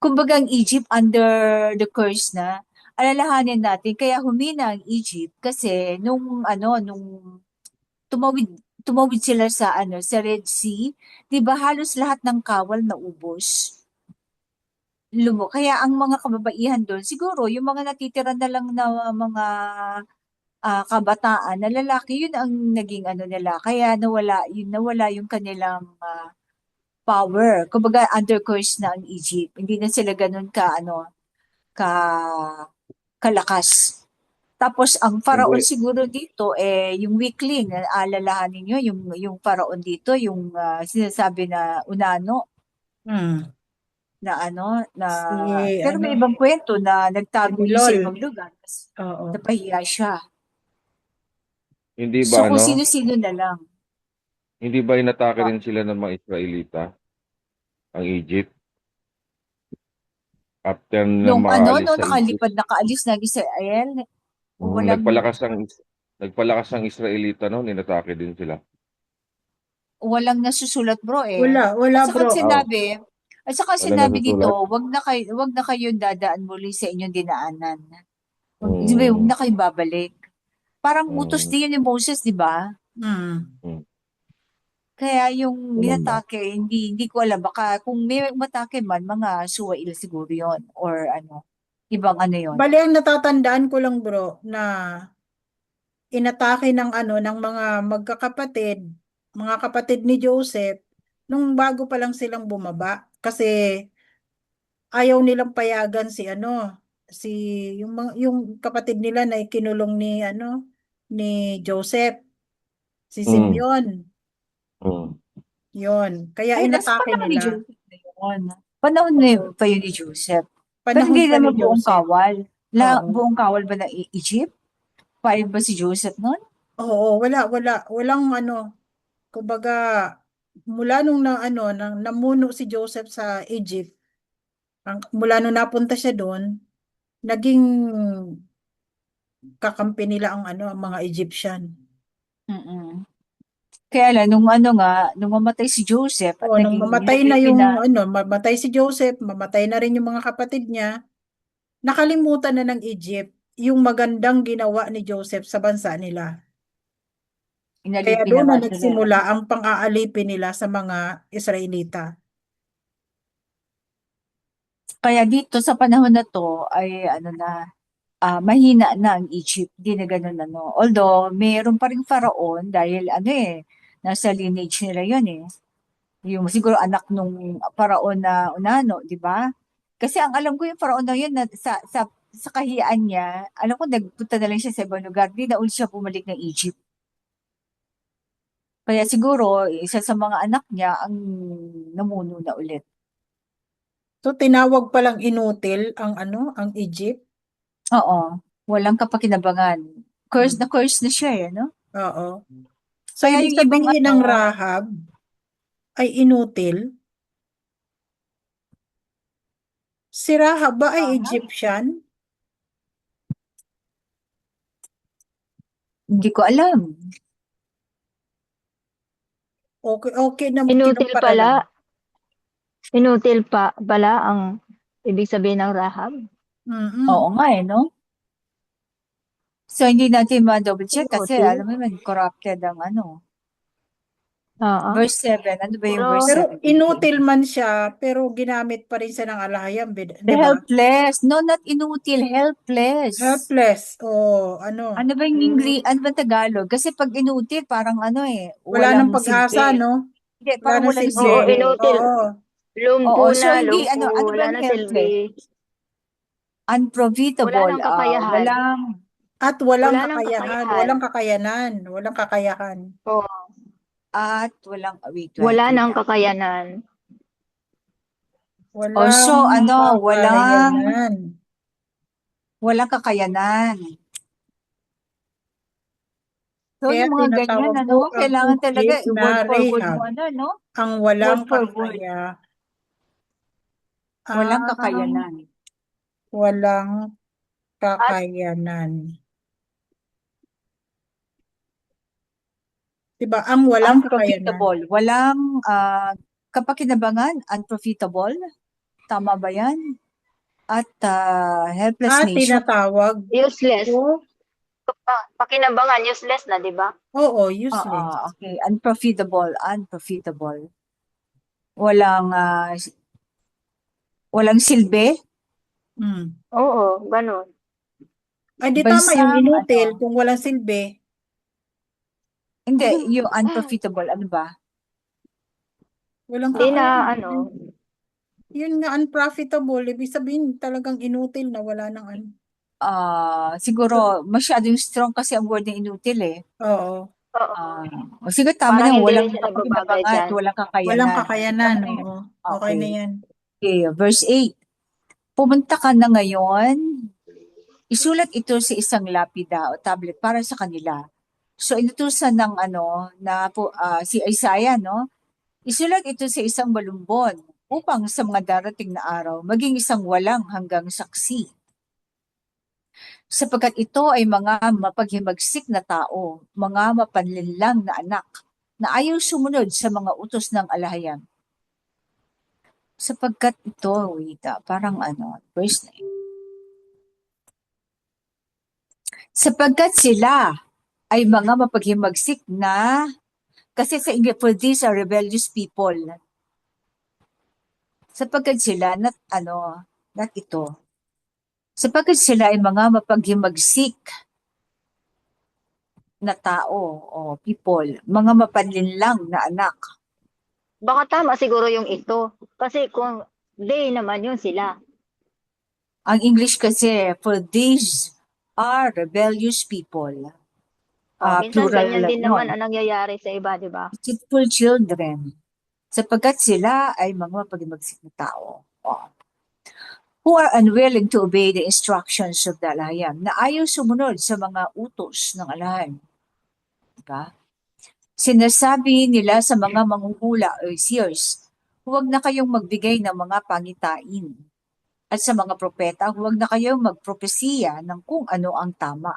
S4: kumbaga ang Egypt under the curse na, alalahanin natin, kaya humina ang Egypt kasi nung tumawid sila sa Red Sea, 'di ba halos lahat ng kawal naubos. Kaya ang mga kababaihan doon, siguro yung mga natitira na lang na mga kabataan na lalaki, yun ang naging nila. Kaya nawala yung kanilang power. Kumbaga under curse na ang Egypt. Hindi na sila ganun ka kalakas. Tapos ang pharaon
S5: Hindi,
S4: siguro dito yung weakling, alalahanin niyo yung pharaon dito, yung sinasabi na Unano
S2: Hmm.
S4: na na
S2: Si
S4: pero may ibang kwento na nagtago yun sa
S2: Milol.
S4: ibang lugar kasi
S2: Oo.
S4: napahiya siya.
S5: hindi
S4: So
S5: ba
S4: kung sino-sino na lang.
S5: hindi ba inatake
S4: Ah,
S5: rin sila ng mga Israelita, ang Egypt, after na
S4: nung
S5: makaalis
S4: nung
S5: sa Egypt?
S4: nakaalis na Israel, walang
S5: Nagpalakas ang Israelita noon, inatake din sila.
S4: walang nasusulat bro
S2: Wala
S4: At saka
S2: bro.
S5: Oh, wala
S4: sinabi dito,
S5: nasusulat.
S4: wag na kayong dadaan muli sa inyong dinaanan. Wag
S5: Mm,
S4: na kayong babalik. Parang utos
S5: mm,
S4: din yun ni Moses, di ba?
S2: Hmm.
S5: mm.
S4: Kaya yung
S5: Ganun ba?
S4: minatake, hindi ko alam. Baka kung may matake man, mga suwail siguro yon or ibang yon.
S2: Bali, ang natatandaan ko lang bro na inatake ng mga magkakapatid, mga kapatid ni Joseph, nung bago pa lang silang bumaba. Kasi ayaw nilang payagan si yung kapatid nila na ikinulong ni Joseph, si
S5: Mm,
S2: Simeon.
S5: mm.
S2: Yon. Kaya
S4: Ay, nasa
S2: inatake
S4: panahon ni
S2: nila.
S4: Joseph na yun. Panahon na
S2: Oo.
S4: pa yun ni Joseph. Pero
S2: Panahon
S4: hindi
S2: pa ni
S4: naman buong
S2: Joseph.
S4: kawal.
S2: Oo.
S4: Buong kawal ba ng Egypt? Five ba si Joseph nun?
S2: Oo, walang kumbaga mula nung namuno si Joseph sa Egypt, mula nung napunta siya doon, naging kakampi nila ang mga Egyptian.
S4: Mm-mm. Kaya lang, nung mamatay si Joseph at
S2: O nung
S4: naging
S2: mamatay
S4: ilagay
S2: na yung
S4: pina,
S2: mamatay si Joseph, mamatay na rin yung mga kapatid niya, nakalimutan na ng Egypt yung magandang ginawa ni Joseph sa bansa nila. Kaya
S4: inalipin
S2: doon na
S4: naman nila.
S2: nagsimula ang pang-aalipin nila sa mga Israelita.
S4: Kaya dito sa panahon na to ay mahina na ang Egypt. Di na ganun Although, mayroon pa rin pharaon dahil nasa lineage nila yun Yung siguro anak nung pharaon na Unano, di ba? Kasi ang alam ko yung pharaon na yun sa kahiyan niya, alam ko nagpunta na lang siya sa ibang lugar, di na ulit siya bumalik ng Egypt. Kaya siguro, isa sa mga anak niya ang namuno na ulit.
S2: So, tinawag palang inutil ang ang Egypt?
S4: Oo, walang kapakinabangan. Curse na siya eh, no?
S2: Oo. So,
S4: Kaya
S2: ibig
S4: yung ibang
S2: sabihin ng Rahab ay inutil? Si Rahab ba ay
S4: Rahab?
S2: Egyptian?
S4: Hindi ko alam.
S2: Okay na
S3: Inutil
S2: kinumpara
S3: pala.
S2: lang.
S3: Inutil pa pala ang ibig sabihin ng Rahab.
S2: Mm-mm.
S4: Oo nga eh, no? So, hindi natin ma-double check kasi
S2: Inutil.
S4: alam mo naman, corrupted ang
S3: Oo.
S4: Verse 7, ano ba yung
S3: Pero-
S4: verse
S2: Pero
S4: 7?
S2: inutil man siya, pero ginamit pa rin siya ng alahayam, di ba?
S4: Helpless. No, not inutil. Helpless.
S2: Helpless. O ano?
S4: Ano ba yung English? Ano ba Tagalog? Kasi pag inutil, parang
S2: Wala
S4: walang
S2: nang pag-asa,
S4: silbi.
S2: no?
S4: Hindi,
S2: Wala
S4: parang
S2: nang
S4: walang
S2: silbi.
S3: Oo,
S4: silbi.
S3: inutil.
S2: Oo.
S3: Lumpo
S4: Oo, so
S3: na,
S4: hindi,
S3: lumpo.
S4: ano
S3: Wala
S4: bang
S3: na
S4: helpless?
S3: silbi.
S4: Unprofitable.
S3: Wala nang kakayahan.
S4: Walang,
S2: At walang
S3: Wala nang
S2: kakayahan.
S3: kakayahan.
S2: Walang kakayanan. Walang kakayahan.
S3: Oo.
S4: at walang, wait,
S3: Wala
S4: wait
S3: nang
S4: lang.
S3: kakayanan.
S2: Walang
S4: Also,
S2: kakayanan.
S4: walang kakayanan. So,
S2: Kaya
S4: yung mga
S2: tinatawag
S4: ganyan,
S2: po ang
S4: kailangan talaga,
S2: Egypt na
S4: word for word
S2: Rahab.
S4: mo, no?
S2: Ang walang
S4: Word for word.
S2: kakaya.
S4: Walang
S2: Ang
S4: kakayanan.
S2: walang kakayanan. Diba? Ang walang kakayanan.
S4: Unprofitable. Walang kapakinabangan, unprofitable. Tama ba yan? At helpless nation.
S2: Tinatawag
S3: Useless.
S2: po.
S3: Pakinabangan, useless na, di ba?
S2: Oo, useless.
S4: Okay. Unprofitable. Walang silbi.
S3: Oo, ganun.
S2: Ay, di tama yung
S4: Bansang,
S2: inutil kung walang silbi.
S4: Hindi, yung unprofitable, ano ba?
S2: Walang
S3: Hindi na,
S2: kakayanan. Yun nga, unprofitable. Ibig sabihin talagang inutil na wala nang ano.
S4: Siguro masyadong strong kasi ang word na inutil eh.
S2: Oo.
S3: Oo.
S4: Siguro tama
S3: Parang
S4: na,
S3: hindi
S4: walang
S3: rin siya nagbabagay
S4: kapakinabangan at
S3: dyan.
S4: walang kakayanan.
S2: Walang kakayanan.
S4: Tama na yan.
S2: Oo. Okay na yan.
S4: Okay, verse 8. Pumunta ka na ngayon, isulat ito sa isang lapida o tablet para sa kanila. So inutusan ng si Isaiah, no? Isulat ito sa isang balumbon upang sa mga darating na araw maging isang walang hanggang saksi. Sapagkat ito ay mga mapaghimagsik na tao, mga mapanlinlang na anak, na ayaw sumunod sa mga utos ng alahayam. Sapagkat ito, parang verse 9. Sapagkat sila ay mga mapaghimagsik na, kasi sa English, for these are rebellious people. Sapagkat sila, not ito. Sapagkat sila ay mga mapaghimagsik na tao o people, mga mapanlinlang na anak.
S3: Baka tama siguro yung ito. Kasi kung they naman yun sila.
S4: Ang English kasi, for these are rebellious people.
S3: Minsan
S4: Plural
S3: ganyan din
S4: yun.
S3: naman ang nangyayari sa iba, di ba?
S4: Deceitful children. Sapagkat sila ay mga mapaghimagsik na tao. Who are unwilling to obey the instructions of the alahayam, na ayaw sumunod sa mga utos ng alahayam. Diba? Sinasabi nila sa mga manghuhula o seers, huwag na kayong magbigay ng mga pangitain. At sa mga propeta, huwag na kayong magpropesiya ng kung ano ang tama.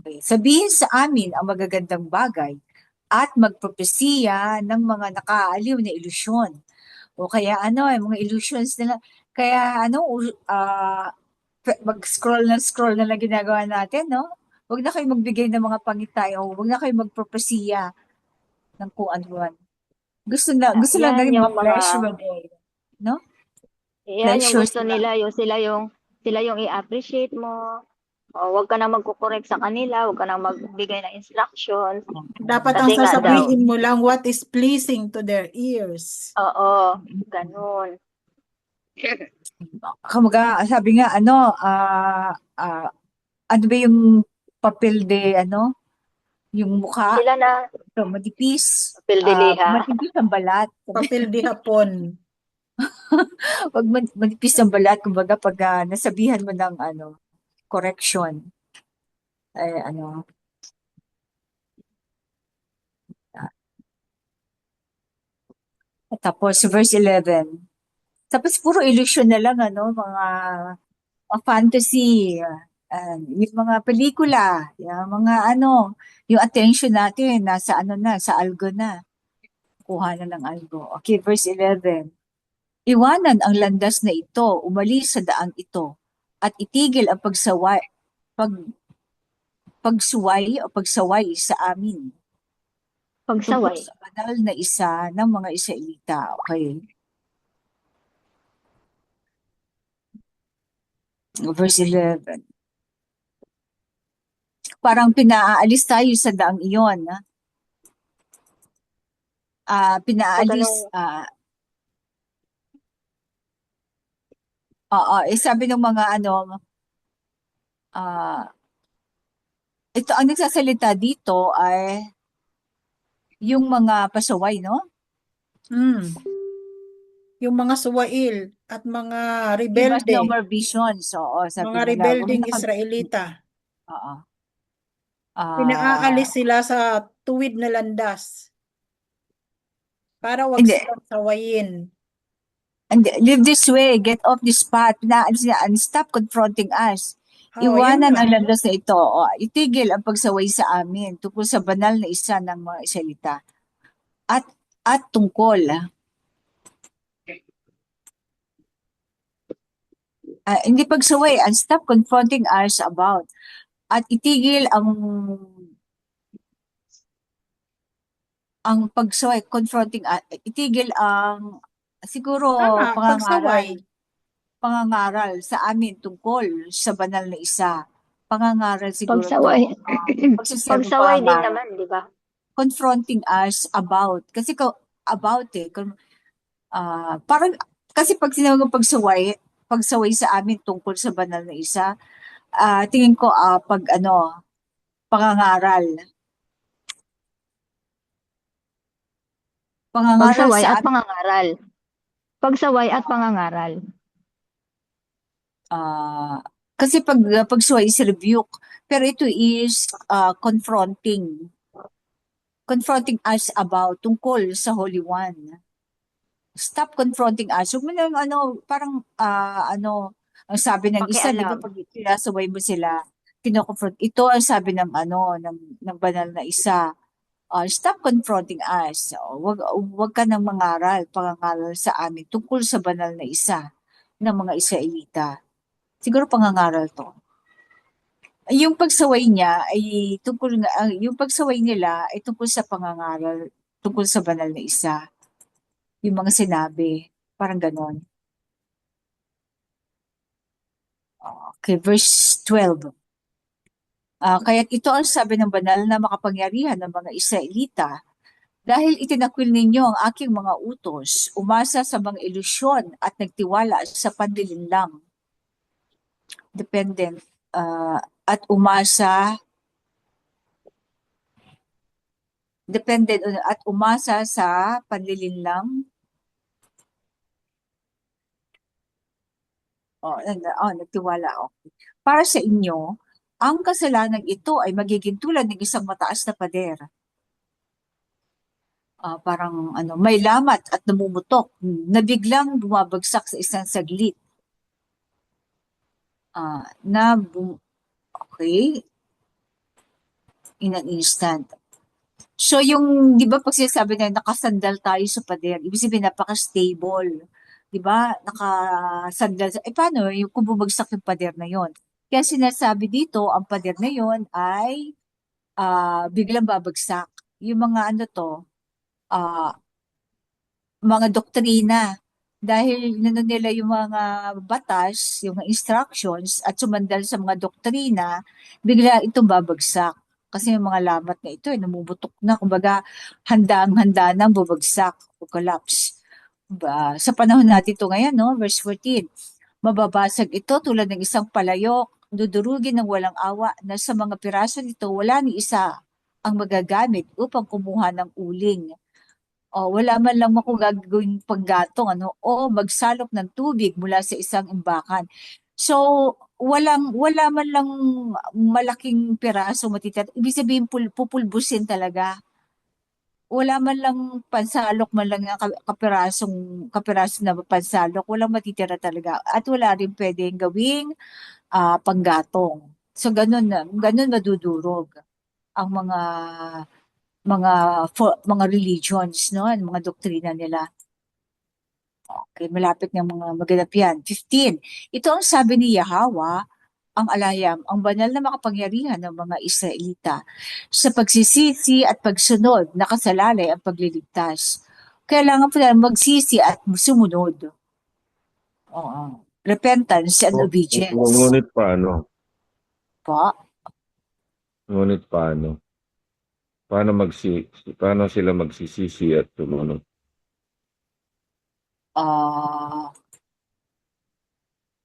S4: Okay. Sabihin sa amin ang magagandang bagay at magpropesiya ng mga nakaaliw na ilusyon. O kaya mga illusions nila. Kaya mag-scroll na lang ginagawa natin, no? Huwag na kayo magbigay ng mga pangitayo, huwag na kayo magpropesiya ng kung ano man. Gusto lang
S3: Yan
S4: galing
S3: yung
S4: ma-pleasurable, no?
S3: Yan yung gusto
S4: Pleasures
S3: nila, sila yung i-appreciate mo. O, huwag ka na magkukorek sa kanila, huwag ka na magbigay ng instructions.
S2: Dapat
S3: Kasi
S2: ang
S3: nga
S2: sasabihin mo lang what is pleasing to their ears.
S3: Oo, ganun.
S4: Kumbaga, sabi nga, ano ba yung papel de, yung mukha,
S6: Sila na
S4: so, manipis,
S6: Pildiliha.
S4: manipis ang balat.
S2: Papel di hapon.
S4: Pag manipis ang balat, kumbaga, pag nasabihan mo ng, correction, ay, tapos, verse 11. Tapos, puro illusion na lang, mga fantasy, yung mga pelikula, yung mga yung attention natin, nasa sa algo na. Kuha na ng algo. Okay, verse 11. Iwanan ang landas na ito, umalis sa daang ito, at itigil ang pagsuway o pagsaway sa amin. Tungkol
S6: Pagsaway.
S4: sa banal na isa ng mga Israelita. Okay. Verse 11. Parang pinaalis tayo sa daang iyon. Pinaalis, sabi ng mga ito ang nagsasalita dito ay yung mga pasaway, no?
S2: Yung mga suwail at mga
S4: Give us no
S2: rebelde,
S4: more visions. Oo, sabi
S2: mga
S4: nila.
S2: rebelding
S4: Huwag na
S2: Israelita.
S4: Oo.
S2: Pinaalis sila sa tuwid na landas para wag
S4: Hindi.
S2: silang sawayin.
S4: And live this way, get off this path, and stop confronting us.
S2: Yun
S4: Iwanan
S2: nga.
S4: ang landas na ito. Itigil ang pagsaway sa amin tungkol sa banal na isa ng mga Israelita. At tungkol, hindi pagsaway, and stop confronting us about. At itigil ang pagsaway, confronting, itigil ang siguro
S2: Tama, pagsaway.
S4: pangangaral sa amin tungkol sa banal na isa. Pangangaral siguro
S6: Pagsaway. Pagsaway din naman, di ba?
S4: Confronting us about. Kasi about parang, kasi pag sinabi ng pagsaway sa amin tungkol sa banal na isa, tingin ko pangangaral.
S6: Pagsaway
S4: sa
S6: at pangangaral. Pagsaway at pangangaral.
S4: Kasi pagsaway is rebuke, pero ito is confronting us about tungkol sa Holy One. Stop confronting us. Huwag mo lang parang ang sabi ng isa, di ba, pag sinasaway mo sila, kino-confront. Ito ang sabi ng ng banal na isa. Stop confronting us. Wag ka nang pangangaral sa amin tungkol sa banal na isa ng mga Israelita. Siguro pangangaral to. Yung pagsaway niya ay yung pagsaway nila ay tungkol sa pangangaral, tungkol sa banal na isa. Yung mga sinabi, parang ganon. Okay, verse 12. Kaya't ito ang sabi ng banal na makapangyarihan ng mga Israelita. Dahil itinakwil ninyo ang aking mga utos, umasa sa mga ilusyon at nagtiwala sa panlilinlang. Dependent at umasa sa panlilinlang. Nagtiwala. Okay. Para sa inyo, ang kasalanan ito ay magiging tulad ng isang mataas na pader. Parang may lamat at namumutok na biglang bumabagsak sa isang saglit. Okay, in an instant. So yung, di ba pag sinasabi na nakasandal tayo sa pader, ibig sabihin napaka-stable. Di ba? Nakasandal. Paano yung kung bumagsak yung pader na yon? Kaya sinasabi dito, ang pader na yon ay biglang babagsak. Yung mga mga doktrina. Dahil nila yung mga batas, yung mga instructions, at sumandal sa mga doktrina, bigla itong babagsak. Kasi yung mga lamat na ito, namumutok na. Kumbaga, handang-handa nang bubagsak o collapse. Sa panahon natin ito ngayon, no? Verse 14, mababasag ito tulad ng isang palayok, dudurugin ng walang awa na sa mga piraso nito wala ni isa ang magagamit upang kumuha ng uling. O wala man lang kung gagawin panggatong o magsalok ng tubig mula sa isang imbakan. So wala man lang malaking piraso matitira. Ibig sabihin pupulbusin talaga. Wala man lang pansalok man lang ng kapiraso na pansalok, walang matitira talaga. At wala rin pwedeng gawing panggatong. So ganun madudurog ang mga religions, no, ang mga doktrina nila. Okay, malapit ng mga maganap yan. 15. Ito ang sabi ni Yahweh, ang alayam, ang banal na makapangyarihan ng mga Israelita. Sa pagsisisi at pagsunod, nakasalalay ang pagliligtas. Kailangan po natin magsisi at sumunod. Oo. Repentance and obedience.
S5: Ngunit paano?
S4: Pa?
S5: Ngunit paano? Paano sila magsisisi at tumunod?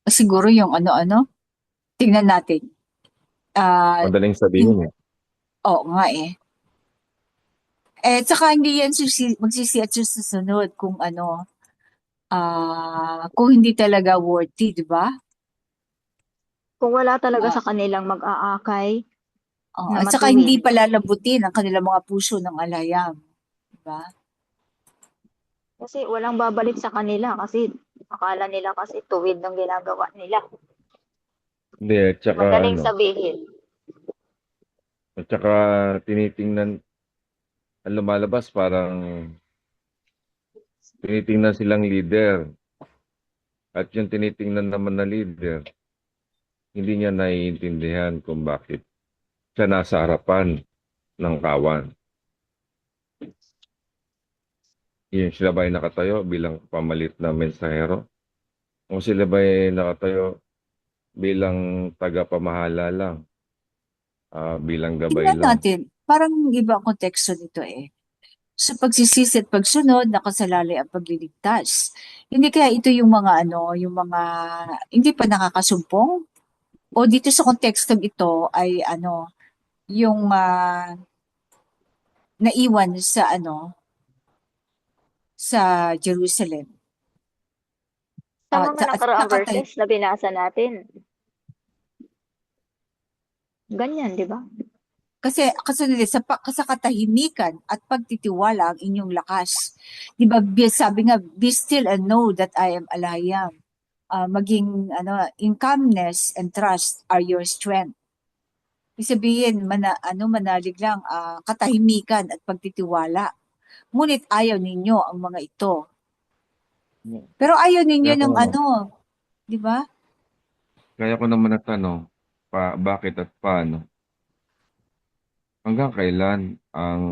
S4: Siguro yung ano-ano. Tingnan natin.
S5: Madaling sabihin eh.
S4: Oo nga eh. Tsaka hindi yan magsisi at susunod kung kung hindi talaga worthy, di ba?
S6: Kung wala talaga sa kanilang mag-aakay na
S4: At saka
S6: matuwid.
S4: hindi palalabutin ang kanilang mga puso ng alayam. Di ba?
S6: Kasi walang babalik sa kanila kasi akala nila kasi tuwid ng ginagawa nila.
S5: Hindi, at saka
S6: Madaling sabihin.
S5: At saka tinitingnan, ang lumalabas parang tinitingnan silang leader. At yung tinitingnan naman na leader, hindi niya naiintindihan kung bakit siya nasa harapan ng kawan. Yung sila ba ay nakatayo bilang pamalit na mensahero? O sila ba ay nakatayo bilang tagapamahala lang? Bilang gabay
S4: Tingnan
S5: lang?
S4: natin. Parang iba ang konteksto nito eh. Sa pagsisisi at pagsunod, nakasalalay ang pagliligtas. Hindi kaya ito yung mga yung mga hindi pa nakakasumpong? O dito sa kontekstong ito ay yung naiwan sa Jerusalem.
S6: Sa mga
S4: At
S6: nakaraang
S4: nakatay.
S6: verses na binasa natin. Ganyan, di ba?
S4: Kasi kasunod sa katahimikan at pagtitiwala ang inyong lakas. Di ba sabi nga, be still and know that I am Elayam. Maging in calmness and trust are your strength. Ibig sabihin, manalig lang, katahimikan at pagtitiwala. Ngunit ayaw ninyo ang mga ito. Pero ayaw ninyo ng di ba?
S5: Kaya ko naman natanong, bakit at paano? Hanggang kailan ang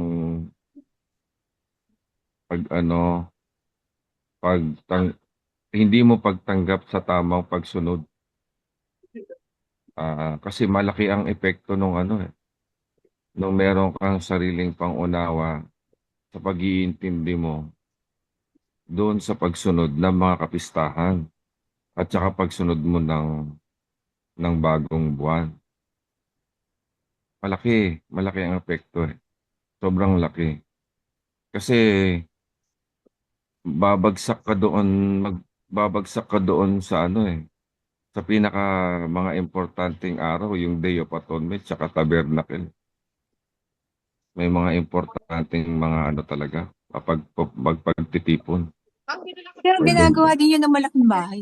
S5: hindi mo pagtanggap sa tamang pagsunod? Kasi malaki ang epekto nung nung meron kang sariling pangunawa sa pag-iintindi mo doon sa pagsunod ng mga kapistahan at saka pagsunod mo ng bagong buwan. Malaki ang epekto eh. Sobrang laki. Kasi babagsak ka doon sa sa pinaka mga importanteng araw, yung Day of Atonement tsaka Tabernacle. May mga importanteng mga talaga pagtitipon.
S4: Pero ginagawa din yun ng malaking bahay.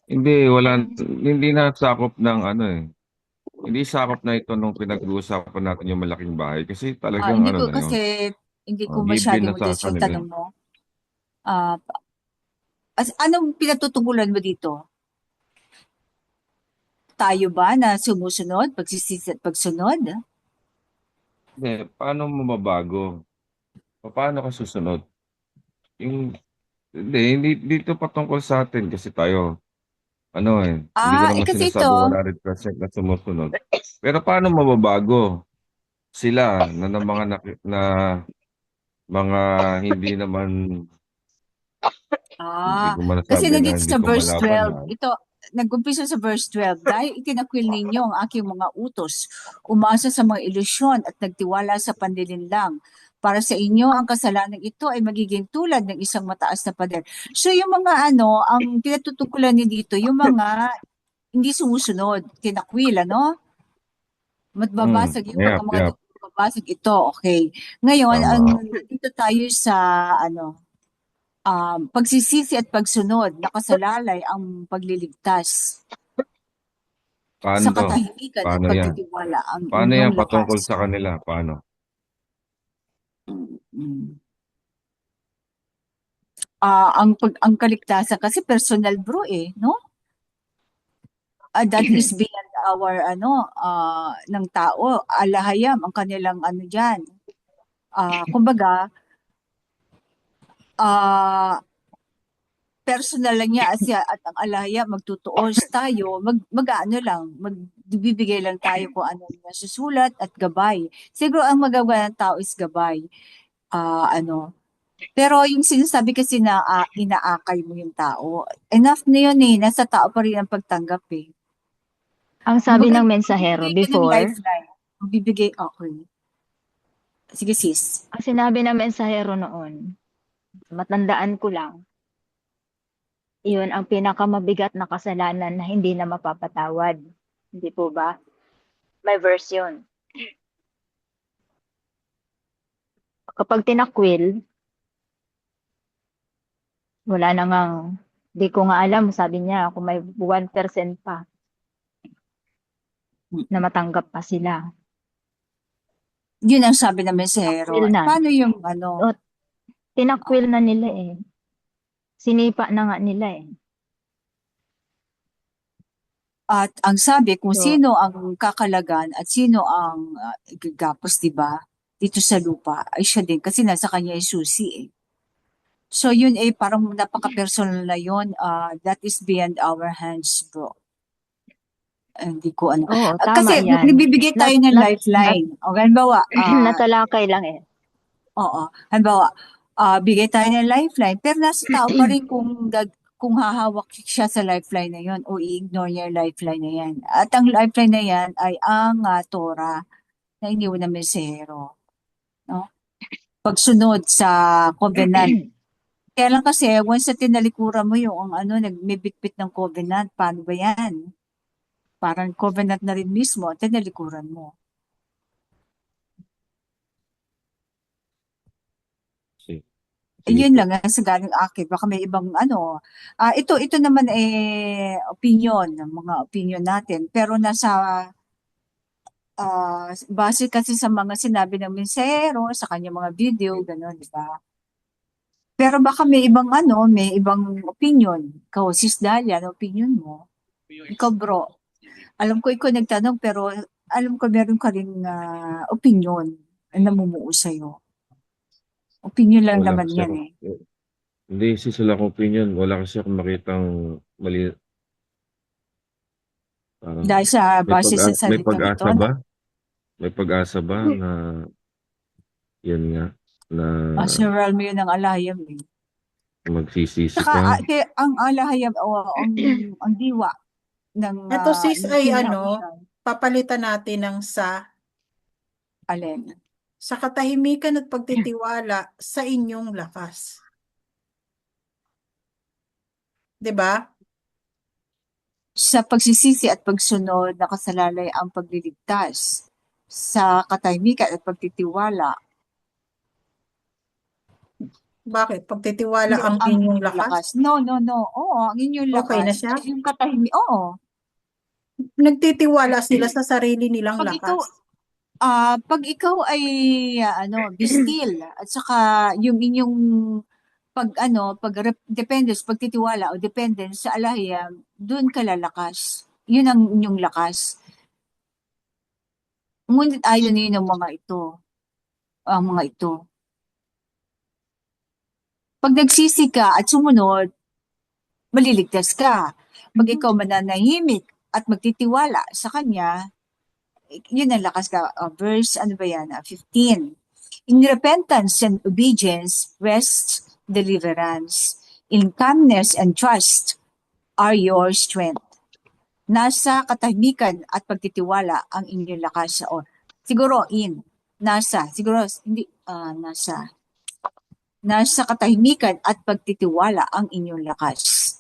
S5: Hindi nasakop ng hindi sakop na ito nung pinag-uusapan natin yung malaking bahay kasi talagang
S4: Hindi
S5: na
S4: ko
S5: yun.
S4: kasi hindi ko
S5: Given
S4: masyadong
S5: na sa
S4: modest yung
S5: kanila.
S4: tanong mo. Anong pinatutugulan mo dito? Tayo ba na sumusunod, pagsisisi at pagsunod?
S5: Hindi, paano mo mabago? Paano ka susunod? Hindi dito patungkol sa atin kasi tayo hindi ko naman
S4: kasi
S5: sinasabi
S4: ito,
S5: 100% na sumusunod. Pero paano mababago sila na mga hindi naman Hindi
S4: Ah,
S5: ko
S4: kasi
S5: masasabi na
S4: nandito
S5: hindi
S4: sa
S5: ko
S4: verse 12,
S5: malaban.
S4: ito, nag-umpisa sa verse 12, dahil itinakwil ninyo ang aking mga utos, umasa sa mga ilusyon at nagtiwala sa panlilinlang. Para sa inyo, ang kasalanan ito ay magiging tulad ng isang mataas na pader. So yung mga ano, ang pinatutukulan niyo dito, yung mga hindi sumusunod, tinakwil, ano? Magbabasag yung pag
S5: Yep,
S4: ang mga
S5: yep.
S4: dugo babasag ito, okay. Ngayon,
S5: Tama.
S4: ang dito tayo sa ano, pagsisisi at pagsunod, nakasalalay ang pagliligtas sa
S5: Paano?
S4: katahimikan at
S5: Paano yan?
S4: pagtitiwala ang
S5: Paano
S4: inyong
S5: yan
S4: lakas.
S5: patungkol sa kanila? Paano?
S4: Mm. Ang kaligtasan kasi personal bro no? That is beyond our ng tao, alahayam ang kanilang ano diyan. Kumbaga, ah personal lang niya at ang alaya magtutuos tayo, mag-ano lang, magbibigay lang tayo kung ano yung nasusulat at gabay. Siguro ang magagawa ng tao is gabay. Ano, pero yung sinasabi kasi na inaakay mo yung tao, enough na yun eh, nasa tao pa rin ang pagtanggap eh.
S6: Ang sabi ng
S4: Magbibigay
S6: mensahero
S4: ka ng
S6: before,
S4: lifeline. Magbibigay, okay. Sige sis.
S6: ang sinabi ng mensahero noon, matandaan ko lang, iyon ang pinakamabigat na kasalanan na hindi na mapapatawad. Hindi po ba? May verse yun. Kapag tinakwil, wala na ngang, di ko nga alam, sabi niya, kung may 1% pa na matanggap pa sila.
S4: Yun ang sabi ng mesero.
S6: Tinakwil na.
S4: Paano yung ano?
S6: Tinakwil na nila eh. Sinipa na nga nila eh.
S4: At ang sabi kung
S6: So,
S4: sino ang kakalagan at sino ang gagapos, di ba? Dito sa lupa ay siya din kasi nasa kanya ay susi eh. So yun ay parang napaka-personal na yun. That is beyond our hands, bro. Hindi ko ano.
S6: oo, tama
S4: Kasi
S6: yan.
S4: nagbibigay tayo ng lifeline. O halimbawa,
S6: Natalakay lang eh.
S4: oo. Halimbawa, bigay tayo ng lifeline, pero nasa tao pa rin kung hahawak siya sa lifeline na yon o i-ignore niya yung lifeline na yan. At ang lifeline na yan ay ang Torah na iniwan ng mesero. No? Pagsunod sa covenant. Kaya lang kasi, once na tinalikuran mo yung nagbibitbit ng covenant, paano ba yan? Parang covenant na rin mismo, tinalikuran mo.
S5: Sige.
S4: Yun lang ang sa galing akin. Baka may ibang ito naman opinion, mga opinion natin. Pero nasa base kasi sa mga sinabi ng mensahero, sa kanya mga video, gano'n, di ba? Pero baka may ibang opinion. Ikaw, sis Dalia, ano opinion mo? Ikaw, bro. Alam ko ikaw nagtanong, pero alam ko meron ka rin opinion na namumuo sa'yo. Opinion lang
S5: Wala
S4: naman
S5: kasi
S4: yan
S5: ako.
S4: eh.
S5: Hindi, sis, wala akong opinion. Wala kasi akong makitang mali. Parang
S4: Dahil sa base sa
S5: may
S4: salitang ito,
S5: pag-asa ba? May pag-asa ba na yun nga, na
S4: Sir Realm yun ang alahayam eh.
S5: magsisisi
S4: Saka
S5: ka?
S4: ang alahayam o ang diwa ng
S2: Ito sis
S4: ng
S2: ay
S4: kinabukasan.
S2: papalitan natin ng
S4: Alin?
S2: sa katahimikan at pagtitiwala sa inyong lakas. 'Di ba?
S4: Sa pagsisisi at pagsunod, nakasalalay ang pagliligtas. Sa katahimikan at pagtitiwala,
S2: Bakit? Pagtitiwala ang inyong lakas?
S4: No. Oo, ang inyong
S2: Okay na
S4: lakas.
S2: siya?
S4: Yung oo.
S2: Nagtitiwala sila sa sarili nilang
S4: Pag ikaw,
S2: lakas.
S4: pag ikaw ay be still at saka yung inyong dependence, pagtitiwala o dependence sa alahiyam, doon ka lalakas. Yun ang inyong lakas. Ngunit ayaw niyo ng mga ito. Ang mga ito. Pag nagsisi ka at sumunod, maliligtas ka. Pag ikaw mananahimik at magtitiwala sa kanya, yun ang lakas ka. Verse, 15. In repentance and obedience rests deliverance. In calmness and trust are your strength. Nasa katahimikan at pagtitiwala ang inyong lakas. O, siguro nasa katahimikan at pagtitiwala ang inyong lakas.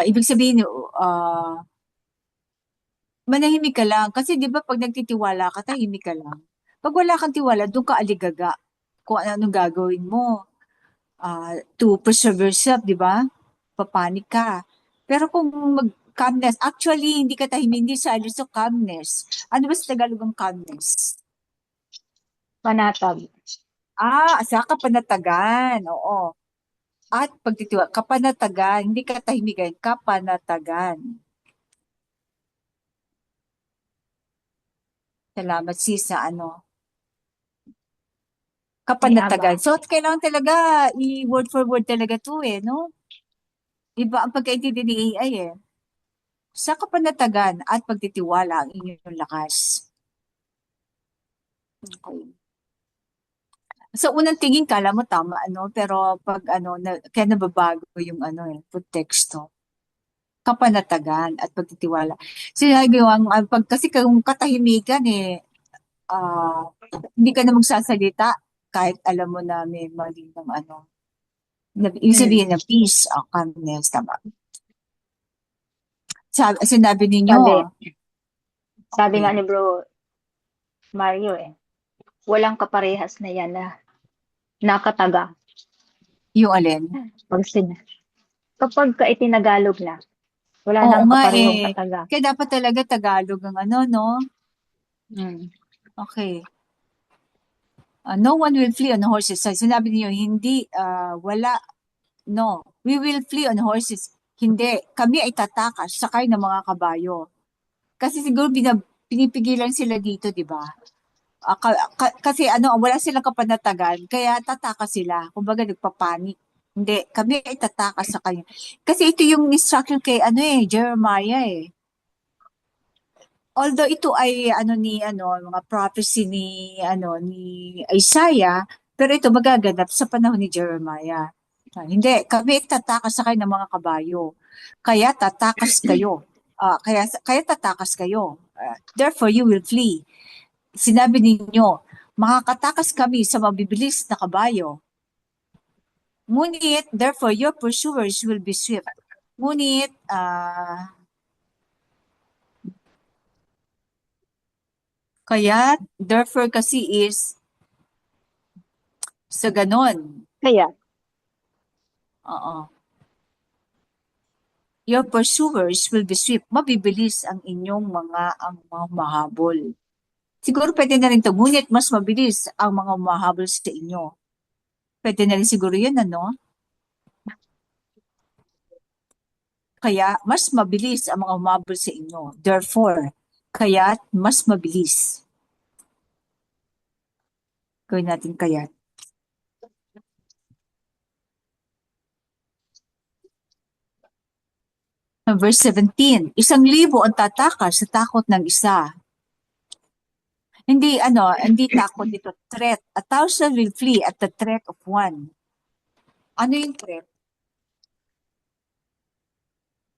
S4: Ibig sabihin, manahimik ka lang. Kasi di ba pag nagtitiwala ka, tahimik ka lang. Pag wala kang tiwala, doon ka aligaga. Kung anong gagawin mo to preserve yourself, di ba? Papanik ka. Pero kung calmness, actually, hindi ka tahimik, hindi silence, so calmness. Ano ba sa Tagalog ang calmness?
S6: Panatag.
S4: Sa kapanatagan, oo. At pagtitiwala, kapanatagan, hindi katahimikan, kapanatagan. Salamat sis sa kapanatagan. So, kailangan talaga i-word for word talaga to no? Iba ang pagkaintindi ni AI Sa kapanatagan at pagtitiwala ang inyong lakas. Okay. So, unang tingin kala mo tama, pero pag kaya nababago yung teksto. Kapanatagan at pagtitiwala. Sinabi kasi kung katahimikan hindi ka na magsasalita kahit alam mo na may mali ng ibig sabihin na peace, calmness, tama. Sinabi ninyo.
S6: Sabi nga ni Bro Mario walang kaparehas na yan na nakataga.
S4: Yung alin?
S6: Kapag ka itinagalog na, wala nang kaparehong kataga.
S4: Kaya dapat talaga Tagalog ang no? Okay. No one will flee on horses. Sinabi niyo, hindi, wala, no. We will flee on horses. Hindi. Kami ay tatakas, sakay ng mga kabayo. Kasi siguro pinipigilan sila dito, di ba? Kasi wala silang kapanatagan, kaya tatakas sila. Kumbaga, nagpapanik. Hindi, kami ay tatakas sa kanya. Kasi ito yung instruction kay Jeremiah Although ito ay mga prophecy ni Isaiah, pero ito magaganap sa panahon ni Jeremiah. Hindi, kami tatakas sa kayo ng mga kabayo. Kaya tatakas kayo. Kaya tatakas kayo. Therefore you will flee. Sinabi ninyo, makakatakas kami sa mabibilis na kabayo. Ngunit, therefore your pursuers will be swift. Ngunit, kaya, therefore kasi is sa ganon.
S6: Kaya?
S4: Oo. Your pursuers will be swift. Mabibilis ang inyong mga mahabol. Siguro pwede na rin ito. Ngunit mas mabilis ang mga mahabol sa inyo. Pwede na rin siguro yun, Kaya, mas mabilis ang mga mahabol sa inyo. Therefore, kaya mas mabilis. Gawin natin kaya. Verse 17, 1,000 ang tatakas sa takot ng isa. Hindi takot dito, threat. 1,000 will flee at the threat of one. Ano yung threat?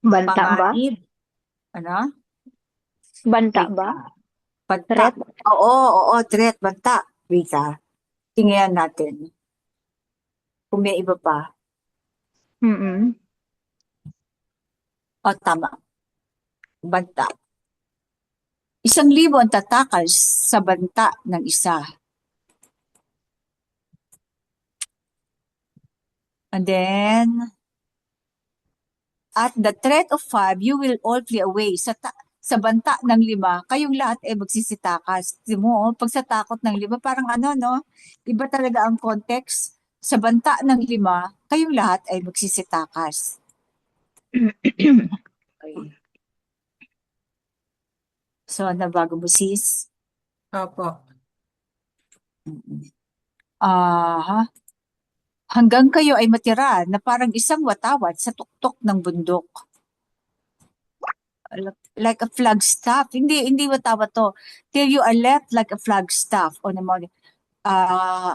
S6: Banta ba? Banta ba?
S4: Banta.
S6: Threat?
S4: Oo, threat, banta. Wait tingnan natin. Kung may iba pa. Tama. Banta. 1,000 ang tatakas sa banta ng isa. And then, at the threat of 5, you will all flee away. Sa banta ng 5, kayong lahat ay magsisitakas. Pag sa takot ng 5, parang iba talaga ang context. Sa banta ng 5, kayong lahat ay magsisitakas. Okay. So, nabago mo sis?
S2: Opo.
S4: Hanggang kayo ay matira na parang isang watawat sa tuktok ng bundok. like a flagstaff. Hindi matawa to. Till you are left like a flagstaff on the mountain.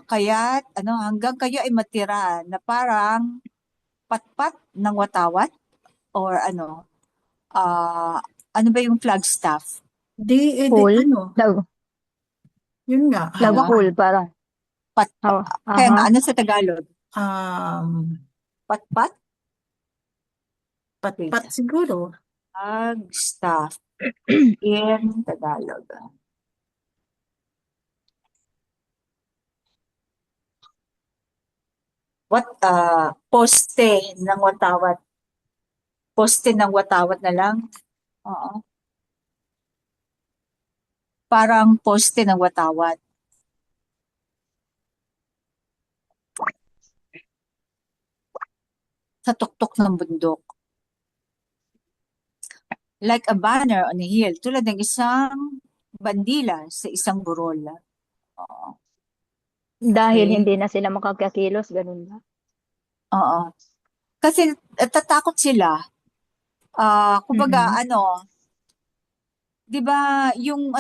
S4: Kaya hanggang kayo ay matira na parang patpat ng watawat or ano ba yung flagstaff?
S2: Di
S6: Pool?
S2: ano,
S6: Lag,
S2: yun nga,
S6: lag
S4: Ano?
S6: pool, parang.
S4: Patpat. Kaya nga, ano sa Tagalog? Patpat?
S2: Patpat siguro.
S4: Flagstaff in Tagalog. Poste ng watawat. Poste ng watawat na lang. Oo. Parang poste ng watawat. Sa tuktok ng bundok. Like a banner on a hill. Tulad ng isang bandila sa isang burol. Oo.
S6: Dahil
S4: Okay.
S6: hindi na sila makakakilos, ganun ba?
S4: Oo. Kasi tatakot sila. Kumbaga,
S6: Mm-mm.
S4: 'di ba yung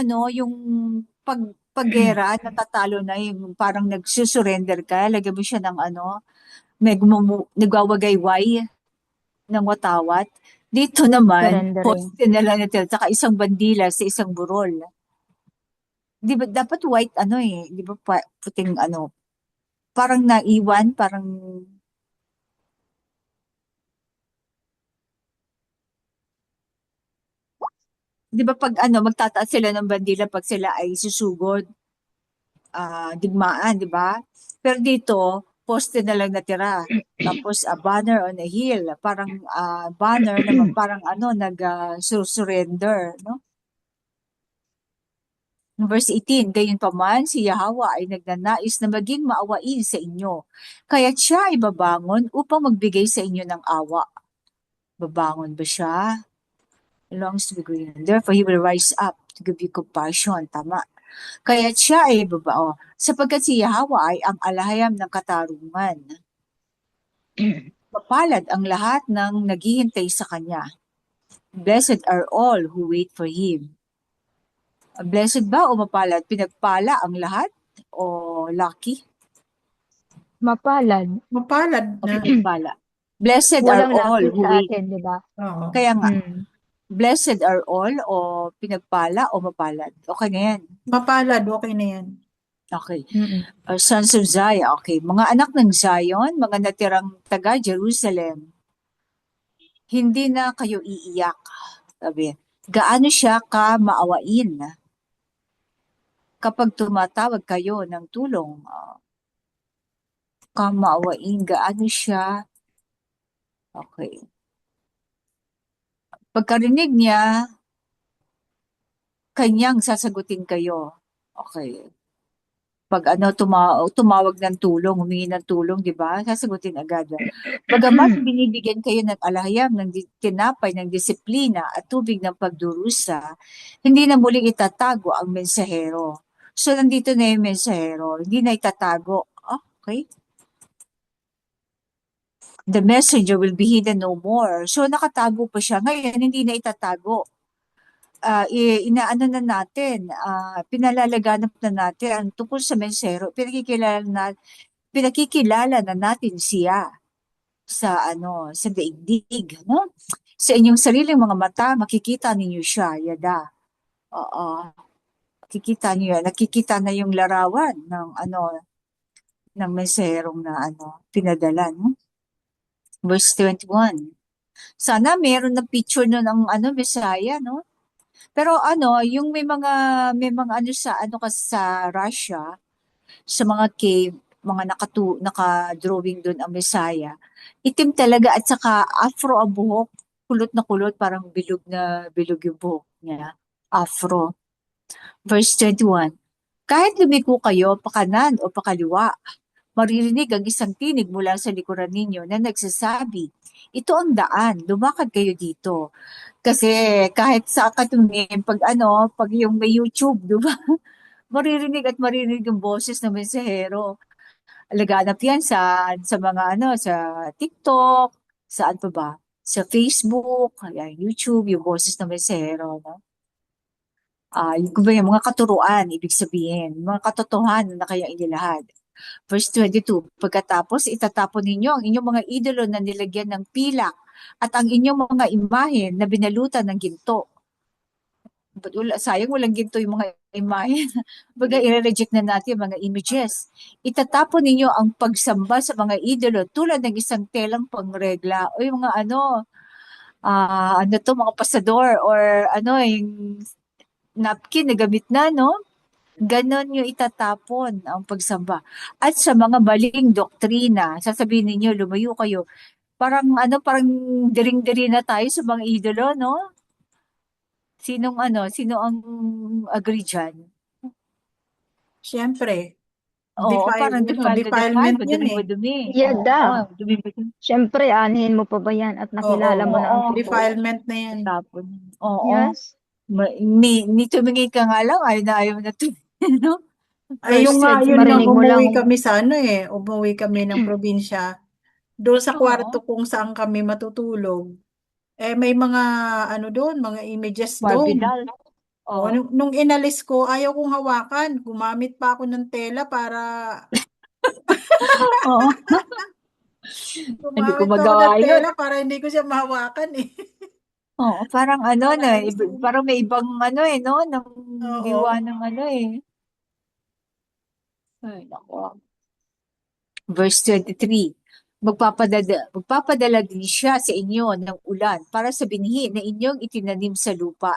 S4: paggera natatalo na yung parang nagsusurrender ka, lagyan mo siya ng nagwawagayway ng watawat. Dito naman,
S6: Surrendering.
S4: poste na lang natin, saka isang bandila sa isang burol. 'Di ba dapat white 'di ba puting parang naiwan, parang 'di ba pag magtataas sila ng bandila pag sila ay susugod, digmaan, 'di ba? Pero dito, poste na lang natira. Tapos a banner on a hill, parang banner naman parang surrender, no? Verse 18, gayunpaman si Yahweh ay nagnanais na maging maawain sa inyo. Kaya't siya ay babangon upang magbigay sa inyo ng awa. Babangon ba siya? Longs to be green. Therefore, he will rise up to give you compassion. Tama. Kaya't siya ay babao. Sapagkat si Yahweh ay ang alahayam ng katarungan. Mapalad ang lahat ng naghihintay sa kanya. Blessed are all who wait for him. Blessed ba o mapalad? Pinagpala ang lahat? O lucky?
S6: Mapalad.
S2: Mapalad
S4: O
S2: na.
S4: pinagpala? Blessed are
S6: Walang
S4: all
S6: lucky
S4: who
S6: sa
S4: wait.
S6: atin, di ba?
S2: Oo.
S4: Kaya nga,
S6: Mm.
S4: blessed are all o pinagpala o mapalad? Okay na yan.
S2: Mapalad, okay na yan.
S4: Okay.
S6: Mm-mm.
S4: Sons of Zion. Okay. Mga anak ng Zion, mga natirang taga Jerusalem, hindi na kayo iiyak. Sabi, gaano siya ka maawain kapag tumatawag kayo ng tulong? Ka maawain, gaano siya? Okay. Pagkarinig niya, kanyang sasagutin kayo. Okay. Pag tumawag ng tulong, humingi ng tulong, di ba? Sasagutin agad. Bagamat binibigyan kayo ng alahayam, ng tinapay, ng disiplina at tubig ng pagdurusa, hindi na muling itatago ang mensahero. So, nandito na yung mensahero. Hindi na itatago. Okay. The messenger will be hidden no more. So, nakatago pa siya. Ngayon, hindi na itatago. Inaano na natin, pinalalaganap na natin ang tungkol sa mensahero. Pinakikilala na natin siya sa daigdig, no? Sa inyong sariling mga mata, makikita ninyo siya, yada. Oo. Makikita niyo yan. Nakikita na yung larawan ng mensaherong na pinadala, no? Verse 21. Sana meron na picture no ng Messiah, no? Pero yung may mga sa Russia, sa mga cave, mga naka-drawing doon ang Messiah. Itim talaga at saka afro ang buhok, kulot na kulot, parang bilog na bilog yung buhok niya. Afro. Verse 21. Kahit lumiko kayo pakanan o pakaliwa, maririnig ang isang tinig mula sa likuran ninyo na nagsasabi, ito ang daan, lumakad kayo dito. Kasi kahit sa katumingin, pag yung may YouTube, di ba? Maririnig yung boses ng mensahero. Laganap yan sa mga sa TikTok, saan pa ba? sa Facebook, ayan, YouTube, yung boses ng mensahero, no? Yung ba yung mga katuruan, ibig sabihin, mga katotohanan na kaya inilahad. Verse 22, pagkatapos itatapon ninyo ang inyong mga idolo na nilagyan ng pilak at ang inyong mga imahe na binalutan ng ginto. But sayang walang ginto yung mga imahe. Baga i-reject na natin yung mga images. Itatapon ninyo ang pagsamba sa mga idolo tulad ng isang telang pangregla o yung mga ano to, mga pasador or ano, yung napkin na gamit na, no? Ganon yung itatapon ang pagsamba. At sa mga maling doktrina, sasabihin ninyo, lumayo kayo. Parang parang dering-deri na tayo sa mga idolo, no? Sino ang agree dyan?
S2: Siyempre,
S4: Oo, parang defile na defile,
S2: defilement yan eh.
S4: madumi-madumi.
S6: Yada.
S4: Oo, dumi-madumi.
S6: Siyempre, anihin mo pa ba yan at nakilala mo na ang
S4: Oo.
S6: totoo?
S2: Defilement na yan.
S4: Tapon. Oo.
S6: Yes.
S4: Ni tumingin ka nga lang, ayaw na tumingin, no?
S2: Ay, yung nga,
S4: Verse
S2: yun nang
S6: marinig mo lang.
S2: umuwi kami sa umuwi kami ng probinsya. Doon sa kwarto
S4: Oo.
S2: kung saan kami matutulog, may mga doon, mga images doon.
S4: Marginal.
S2: O,
S4: Oo.
S2: nung inalis ko, ayaw kong hawakan. Gumamit pa ako ng tela para,
S4: Oo. Hindi ko
S2: gumamit pa ako ng
S4: magawa yun.
S2: tela para hindi ko siya mahawakan eh.
S4: Oo, parang
S2: Para ayusin.
S4: parang may ibang no, ng
S2: Oo.
S4: diwa ng Ay, nako. Verse 23. Magpapadala din siya sa inyo ng ulan para sa binhi na inyong itinanim sa lupa.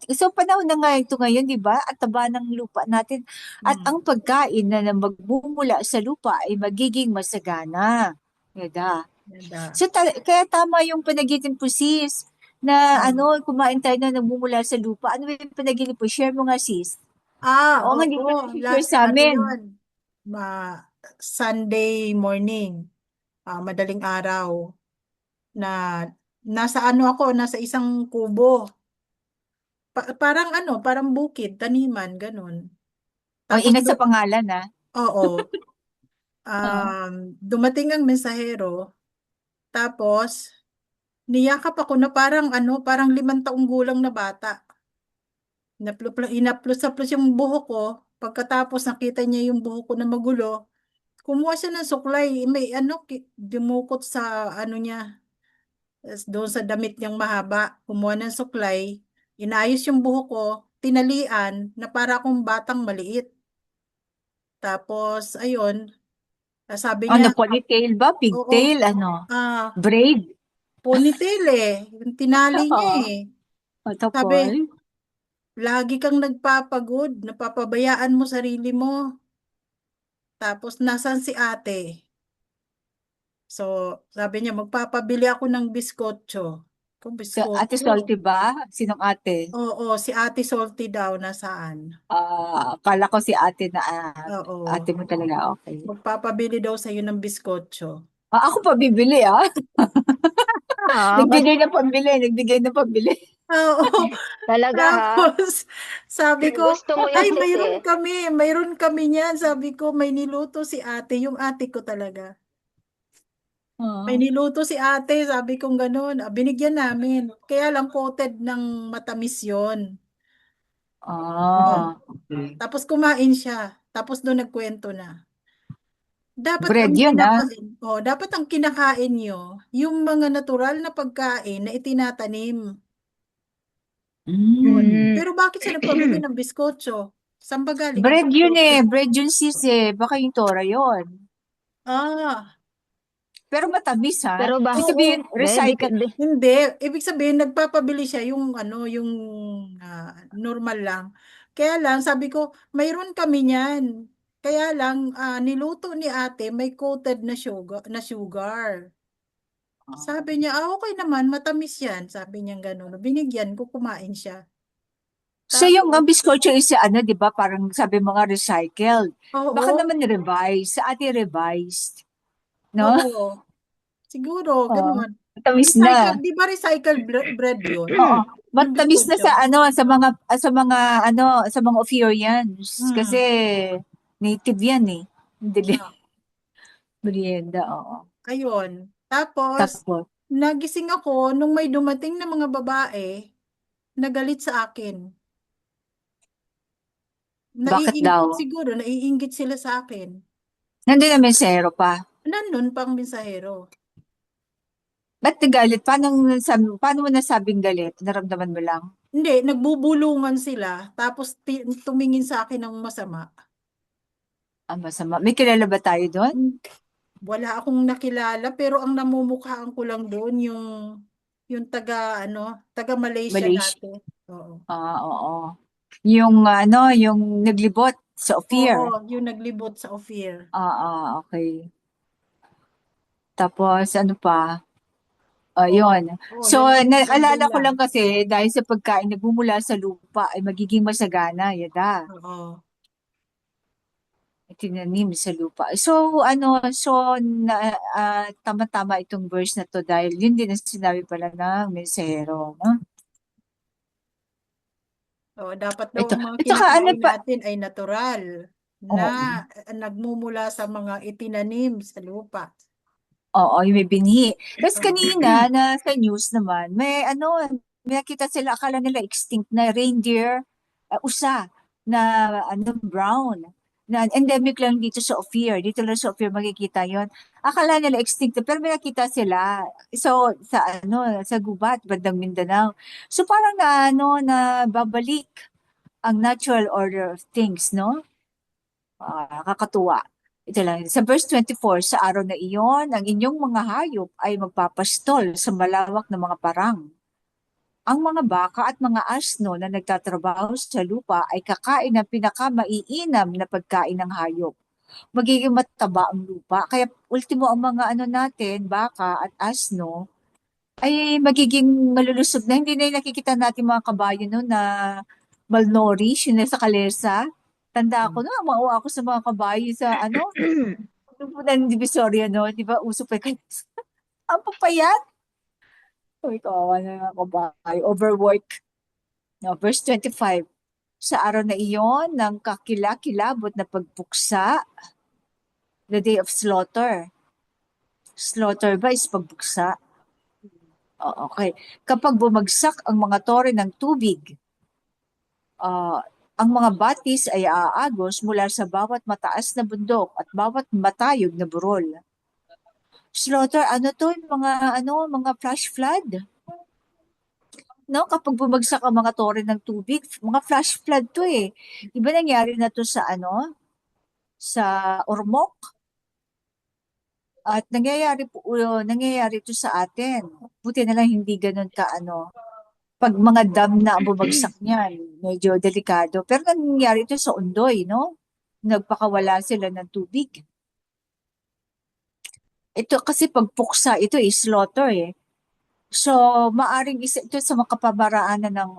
S4: So, panahon na nga ito ngayon, di ba? At taba ng lupa natin. At ang pagkain na magmumula sa lupa ay magiging masagana. Yada.
S2: Ganda.
S4: So, kaya tama yung panaginip po, sis, na kumain tayo na nagmumula sa lupa. Ano yung panaginip po? Share mo nga, sis. Oo, nga, hindi ko share sa amin.
S2: Yun? Sunday morning, madaling araw, na nasa nasa isang kubo. Parang bukid, taniman, ganun.
S4: O,
S2: Tapos,
S4: ingat sa pangalan, ha?
S2: oo, dumating ang mensahero, tapos, niyakap ako na parang 5 taong gulang na bata. Inaplos-aplos yung buhok ko. Pagkatapos nakita niya yung buhok ko na magulo, kumuha siya ng suklay. May dumukot sa niya, doon sa damit niyang mahaba. Kumuha ng suklay, inayos yung buhok ko, tinalian na para akong batang maliit. Tapos, ayun, sabi niya,
S4: Ponytail ba?
S2: oo,
S4: Pigtail? Braid?
S2: ponytail yung tinali niya
S4: Oo.
S2: eh. Sabi,
S4: Tapos?
S2: lagi kang nagpapagod, napapabayaan mo sarili mo. Tapos, nasan si ate? So, sabi niya, magpapabili ako ng biskotso. Kung
S4: Ate
S2: biskotso.
S4: Salty ba? Sinong ate?
S2: Oo, si ate Salty daw, nasaan?
S4: Akala ko si ate na
S2: Oo.
S4: ate mo talaga. Okay.
S2: Magpapabili daw sa'yo ng biskotso.
S4: Ako pa bibili,
S6: Ah,
S4: Nagbigay na pambili.
S2: Oo.
S6: talaga ha?
S2: Tapos, sabi ko,
S6: Gusto mo yan,
S2: ay,
S6: sis
S2: mayroon kami niyan. Sabi ko, may niluto si ate, yung ate ko talaga. May niluto si ate, sabi kong ganun. Binigyan namin. Kaya lang coated ng matamis yon.
S4: Okay.
S2: Tapos kumain siya. Tapos doon nagkwento na.
S4: Bread yun,
S2: Dapat ang kinakain nyo, yung mga natural na pagkain na itinatanim.
S4: Mm.
S2: Pero bakit siya nagpabili ng biskotso? Saan ba galing ang
S4: Bread yun
S2: biskotso?
S4: Bread yun sis Baka yung tora yun. Pero matamis
S6: Pero
S4: Ibig
S6: bakit?
S4: sabihin, recycle.
S2: Hindi. Ibig sabihin, nagpapabili siya yung yung normal lang. Kaya lang, sabi ko, mayroon kami niyan. Kaya lang, niluto ni ate, may coated na sugar. Sabi niya, okay naman, matamis yan. Sabi niya gano'n. Binigyan ko, kumain siya.
S4: So yung biskotso is di ba, parang sabi mga recycled.
S2: Oo.
S4: Baka naman revised. Sa ate revised. No?
S2: Oo. Siguro, gano'n.
S4: Matamis na.
S2: Di ba recycled bread yun?
S4: Oo.
S2: Yung
S4: Matamis na
S2: biskotso.
S4: sa mga Ofurians. Kasi native yan Hindi. Merienda, oo.
S2: Ayun. Tapos,
S4: Tapos,
S2: nagising ako nung may dumating na mga babae na galit sa akin.
S4: Bakit daw?
S2: Siguro, naiinggit sila sa akin.
S4: Nandun na mesero pa.
S2: Nandun pang mensahero.
S4: Ba't galit? Paano mo nasabing galit? Naramdaman mo lang?
S2: Hindi, nagbubulungan sila, tapos tumingin sa akin ng masama.
S4: Masama. May kilala ba tayo doon?
S2: Wala akong nakilala, pero ang namumukhaan ko lang doon yung taga Malaysia
S4: Malaysia.
S2: dati. Oo.
S4: Oo. Yung naglibot sa Ophir.
S2: Oo, yung naglibot sa Ophir.
S4: Okay. Tapos ano pa? Yun.
S2: Oo,
S4: So,
S2: yun lang,
S4: naalala ko
S2: lang.
S4: lang kasi dahil sa pagkain nagmumula sa lupa ay magiging masagana, yada.
S2: Oo.
S4: Tinanim sa lupa. So, tama-tama itong verse na to dahil yun din ang sinabi pala ng mensahero. No?
S2: Oo, dapat daw
S4: Ito.
S2: ang mga
S4: At saka ano
S2: kinakain
S4: pa?
S2: natin ay natural na nagmumula sa mga itinanim sa lupa.
S4: Oo, yung may binhi. Tapos
S2: Oo.
S4: kanina na sa news naman, may nakita sila, akala nila extinct na reindeer, usa, na brown. Na endemic lang dito sa Ophir. Dito lang sa Ophir makikita yon. Akala nila extinct na, pero may nakita sila. So, sa gubat, bandang Mindanao. So, parang na babalik ang natural order of things, no? Kakatuwa. Ito lang, sa verse 24, sa araw na iyon, ang inyong mga hayop ay magpapastol sa malawak na mga parang. Ang mga baka at mga asno na nagtatrabaho sa lupa ay kakain ng pinakamaiinam na pagkain ng hayop. Magiging mataba ang lupa. Kaya ultimo ang mga natin, baka at asno, ay magiging malulusog na. Hindi na yung nakikita natin mga kabayo na malnourished, yun na sa kalesa. Tanda ko maawa ako sa mga kabayo sa ng Divisoria, no? Di ba, uso pa kayo. Ang papayat. Uy, kawawa na mga kabayo. Overwork. No, verse 25. Sa araw na iyon, ng kakilakilabot na pagpuksa, the day of slaughter. Slaughter ba is pagbuksa? Okay. Kapag bumagsak ang mga tore ng tubig, ang mga batis ay aagos mula sa bawat mataas na bundok at bawat matayog na burol. Slaughter, mga flash flood. No, kapag bumagsak ang mga tore ng tubig, mga flash flood to eh. Iba nangyari na to sa sa Ormoc. At nangyayari to sa atin. Buti na lang hindi ganun pag mga dam na ang bumagsak niyan, medyo delikado. Pero nangyayari ito sa Ondoy, no? Nagpakawala sila ng tubig. Ito kasi pagpuksa, ito is slaughter eh. So, maaring isa ito sa makapamaraanan ng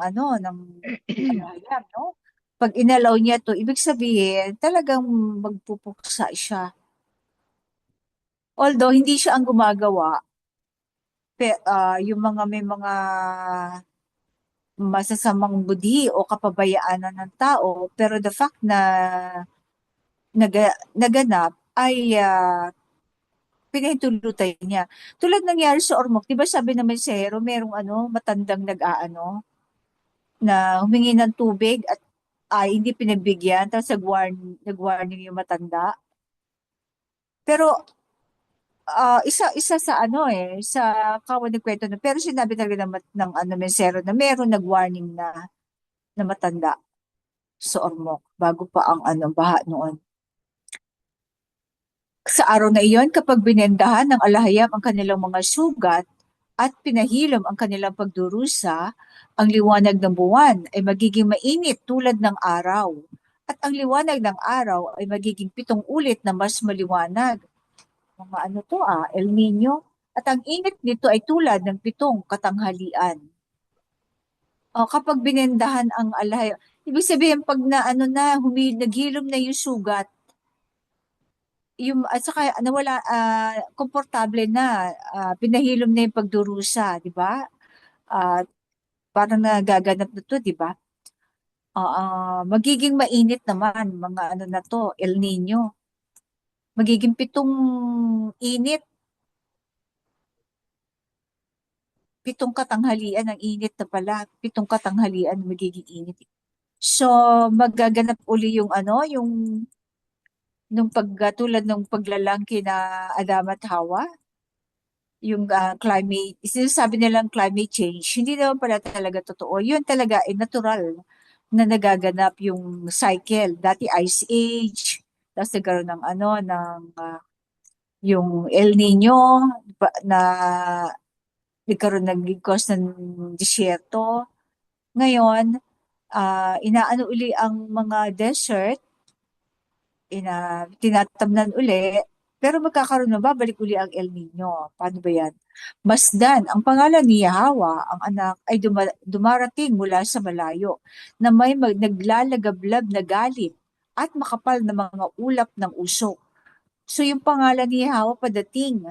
S4: hayop, no? Pag inalaw niya to, ibig sabihin, talagang magpupuksa siya. Although, hindi siya ang gumagawa, yung may mga masasamang budhi o kapabayaanan ng tao, pero the fact na naganap ay pinahintulutan niya. Tulad nangyari sa Ormoc, di ba sabi naman sa Hero, merong matandang na humingi ng tubig at hindi pinabigyan, tapos nag-warning yung matanda. Pero isa sa sa kawan ng kwento na, pero sinabi talaga ng mensero na meron nag-warning na matanda sa Ormoc bago pa ang baha noon. Sa araw na iyon, kapag binendahan ng alahayam ang kanilang mga sugat at pinahilom ang kanilang pagdurusa, ang liwanag ng buwan ay magiging mainit tulad ng araw. At ang liwanag ng araw ay magiging 7 ulit na mas maliwanag. Mga El Nino. At ang init nito ay tulad ng 7 katanghalian. Kapag binendahan ang alahayam, ibig sabihin pag naghilom na yung sugat, at saka nawala, komportable na, pinahilom na yung pagdurusa, di ba? Parang nagaganap na to, di ba? Magiging mainit naman, mga na to, El Nino. Magiging 7 init. 7 katanghalian ang init na pala. 7 katanghalian magiging init. So, magaganap uli yung nung tulad ng paglalang kina Adam at Hawa, yung sinasabi nilang climate change, hindi naman pala talaga totoo. Yun talaga ay natural na nagaganap yung cycle. Dati Ice Age, tapos nagkaroon ng yung El Nino na naging cause ng disyerto. Ngayon, inaano uli ang mga desert, tinatamnan uli, pero babalik uli ang El Nino. Paano ba yan? Masdan, ang pangalan ni Yahawa, ang anak, ay dumarating mula sa malayo, na may naglalagablab na galit at makapal na mga ulap ng usok. So yung pangalan ni Yahawa padating,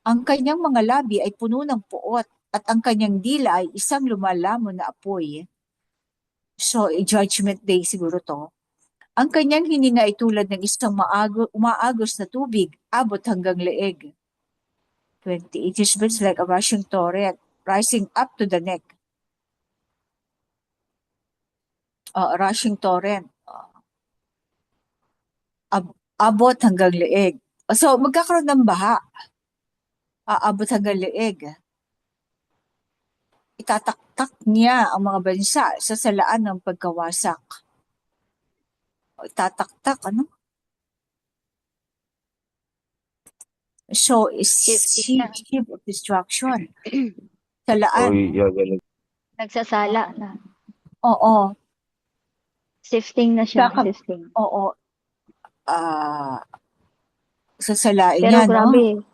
S4: ang kanyang mga labi ay puno ng puot at ang kanyang dila ay isang lumalamon na apoy. So, Judgment Day siguro to. Ang kanyang hininga ay tulad ng isang umaagos na tubig, abot hanggang leeg. 28 inches like a rushing torrent, rising up to the neck. Rushing torrent. Abot hanggang leeg. So, magkakaroon ng baha. Aabot hanggang leeg. Itataktak niya ang mga bansa sa salaan ng pagkawasak. Itataktak, So, ship of destruction. Salaan.
S6: Nagsasala na.
S4: Oo.
S6: Sifting na siya. Sifting.
S4: Oo. Sasalain
S6: Pero
S4: niya,
S6: grabe.
S4: no?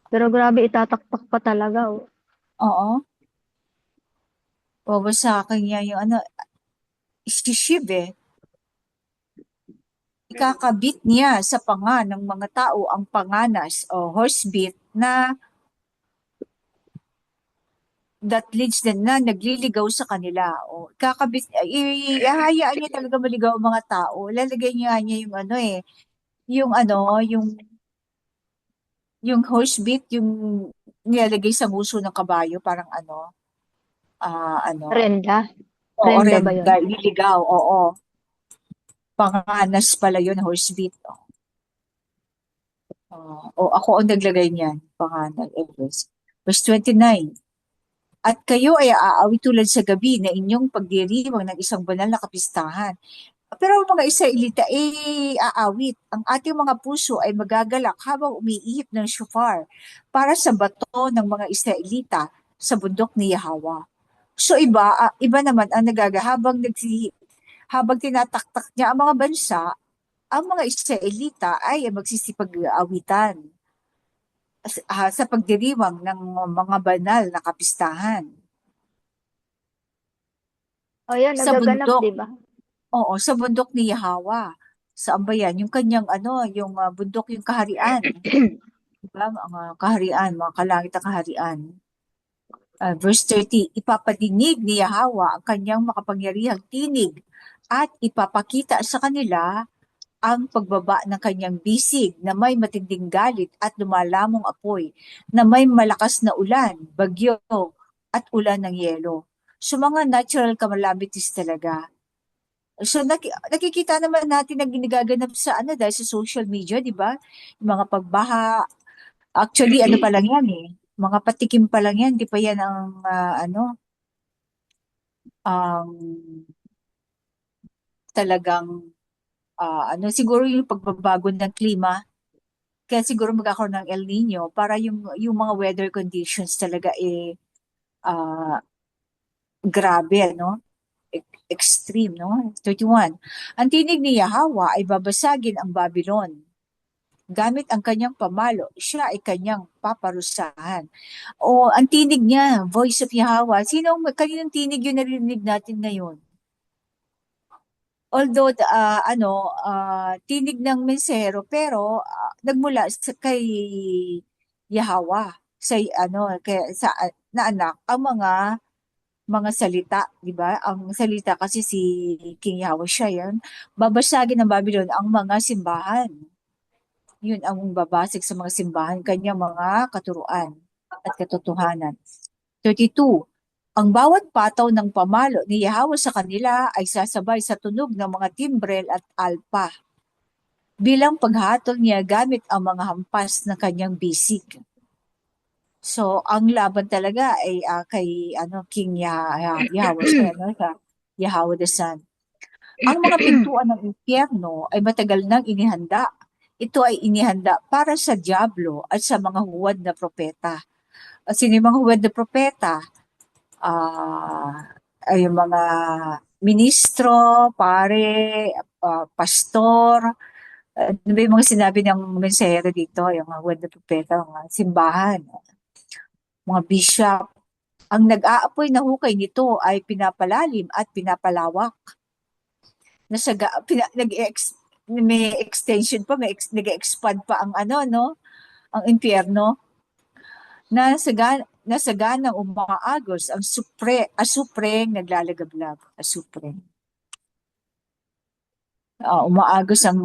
S6: Pero grabe, itataktak pa talaga.
S4: Oo. Wawasakin niya yung ship Ikakabit niya sa panga ng mga tao ang panganas o horsebit that leads them na nagliligaw sa kanila. O ihahayaan niya talaga maligaw ang mga tao. Lalagay niya yung horsebit, yung nilalagay sa nguso ng kabayo, parang
S6: Renda.
S4: Oo,
S6: Renda ba yun?
S4: Liligaw, oo. Panganas pala yun, horsebit. Ako ang naglagay niyan, panganas. Verse 29. At kayo ay aawi tulad sa gabi na inyong pagdiriwang ng isang banal na kapistahan. Pero ang mga Israelita aawit. Ang ating mga puso ay magagalak habang umiihip ng shofar para sa bato ng mga Israelita sa bundok ni Yahweh. So iba naman ang habang tinataktak niya ang mga bansa, ang mga Israelita ay magsisipag-awitan sa pagdiriwang ng mga banal na kapistahan.
S6: O yan,
S4: Sa
S6: nagaganap,
S4: bundok.
S6: diba?
S4: Oo, sa bundok ni Yahweh. Sa ambayan, yung kanyang yung bundok, yung kaharian. Diba? Mga kaharian, mga kalangit na kaharian. Verse 30, ipapadinig ni Yahweh ang kanyang makapangyarihang tinig at ipapakita sa kanila ang pagbaba ng kanyang bisig na may matinding galit at lumalamong apoy, na may malakas na ulan, bagyo, at ulan ng yelo. So mga natural calamities talaga. So nakikita naman natin na ginaganap sa dahil sa social media, di ba? Yung mga pagbaha. Actually, pa lang yan mga patikim pa lang yan, di pa yan ang talagang siguro yung pagbabago ng klima, kaya siguro magkakaroon ng El Nino para yung mga weather conditions talaga grabe, extreme, 31. Ang tinig ni Yahweh ay babasagin ang Babylon. Gamit ang kanyang pamalo, siya ay kanyang paparusahan. O ang tinig niya, voice of Yahweh. Kaninong tinig yung narinig natin ngayon? Although tinig ng mensero, pero nagmula kay Yahweh sa na anak ang mga salita, di ba? Ang salita kasi si King Yahweh siya yan. Babasagin ng Babylon ang mga simbahan. Yun ang babasig sa mga simbahan, kanyang mga katuruan at katotohanan. 32. Ang bawat pataw ng pamalo ni Yahweh sa kanila ay sasabay sa tunog ng mga timbrel at alpa. Bilang paghatol niya gamit ang mga hampas ng kanyang bisig. So, ang laban talaga ay kay King Yahweh, sa Yahweh the Sun. Ang mga pintuan ng impyerno ay matagal nang inihanda. Ito ay inihanda para sa Diablo at sa mga huwad na propeta. At sino yung mga huwad na propeta? Ay yung mga ministro, pare, pastor. Ano ba yung mga sinabi ng mensahero dito? Yung mga huwad na propeta, mga simbahan, mga bishop. Ang nag-aapoy na hukay nito ay pinapalalim at pinapalawak. May extension pa, nag-expand pa ang ang impyerno. Nasaganang umaagos ang asupreng naglalagablab. Asupreng. Umaagos ang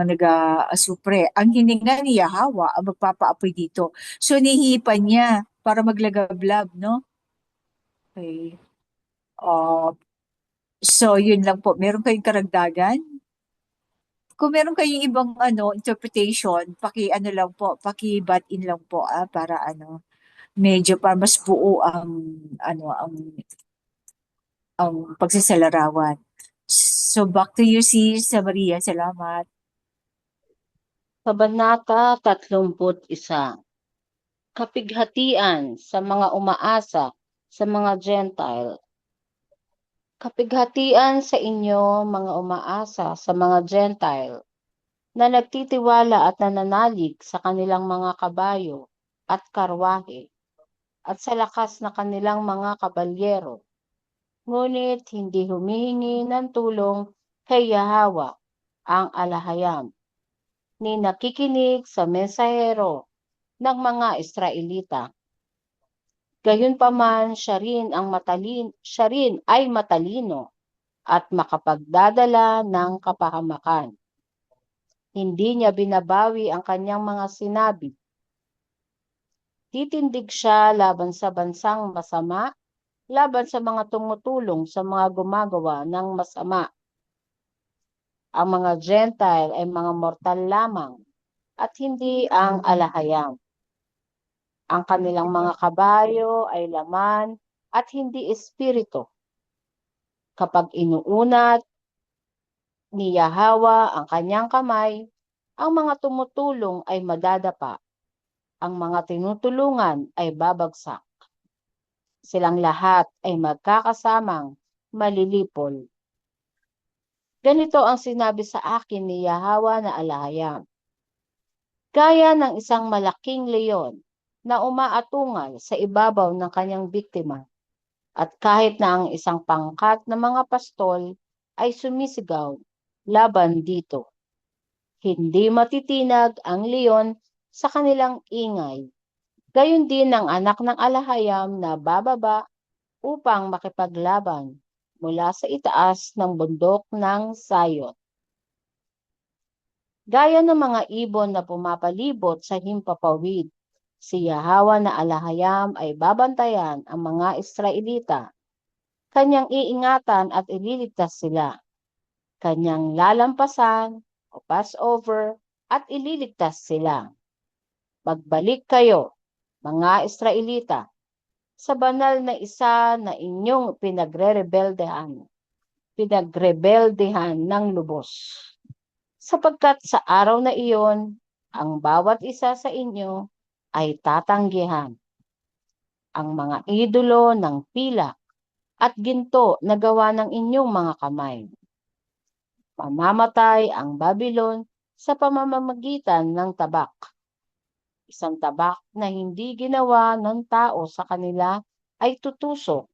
S4: asupre. Ang hininga ni Yahawa ang magpapaapoy dito. So, nihipan niya para maglagablab, no? Okay. So, yun lang po. Meron kayong karagdagan? Kung meron kayong ibang interpretation, lang po, paki-butt in lang po para medyo para mas buo ang pagsasalarawan. So back to you, Sis Maria. Salamat.
S3: Kabanata 31. Kapighatian sa mga umaasa sa mga Gentile. Kapighatian sa inyo, mga umaasa sa mga Gentile, na nagtitiwala at nananalig sa kanilang mga kabayo at karwahe, at sa lakas na kanilang mga kabalyero, ngunit hindi humihingi ng tulong kay Yahweh ang alahayam, ni nakikinig sa mensahero ng mga Israelita. Gayunpaman siya rin ay matalino at makapagdadala ng kapahamakan. Hindi niya binabawi ang kanyang mga sinabi. Titindig siya laban sa bansang masama, laban sa mga tumutulong sa mga gumagawa ng masama. Ang mga Gentile ay mga mortal lamang at hindi ang alahayam. Ang kanilang mga kabayo ay laman at hindi espiritu. Kapag inuunat ni Yahweh ang kanyang kamay, ang mga tumutulong ay madadapa. Ang mga tinutulungan ay babagsak. Silang lahat ay magkakasamang malilipol. Ganito ang sinabi sa akin ni Yahweh na alahayam. Gaya ng isang malaking leon na umaatungal sa ibabaw ng kanyang biktima, at kahit na ang isang pangkat na mga pastol ay sumisigaw laban dito. Hindi matitinag ang leon sa kanilang ingay. Gayon din ang anak ng alahayam na bababa upang makipaglaban mula sa itaas ng bundok ng Sayon. Gaya ng mga ibon na pumapalibot sa himpapawid, si Yahweh na alahayam ay babantayan ang mga Israelita. Kanyang iingatan at ililigtas sila. Kanyang lalampasan o Passover at ililigtas sila. Magbalik kayo, mga Israelita, sa banal na isa na inyong pinagrebeldehan ng lubos. Sapagkat sa araw na iyon, ang bawat isa sa inyo ay tatanggihan ang mga idolo ng pilak at ginto na gawa ng inyong mga kamay. Mamamatay ang Babylon sa pamamagitan ng tabak. Isang tabak na hindi ginawa ng tao sa kanila ay tutusok.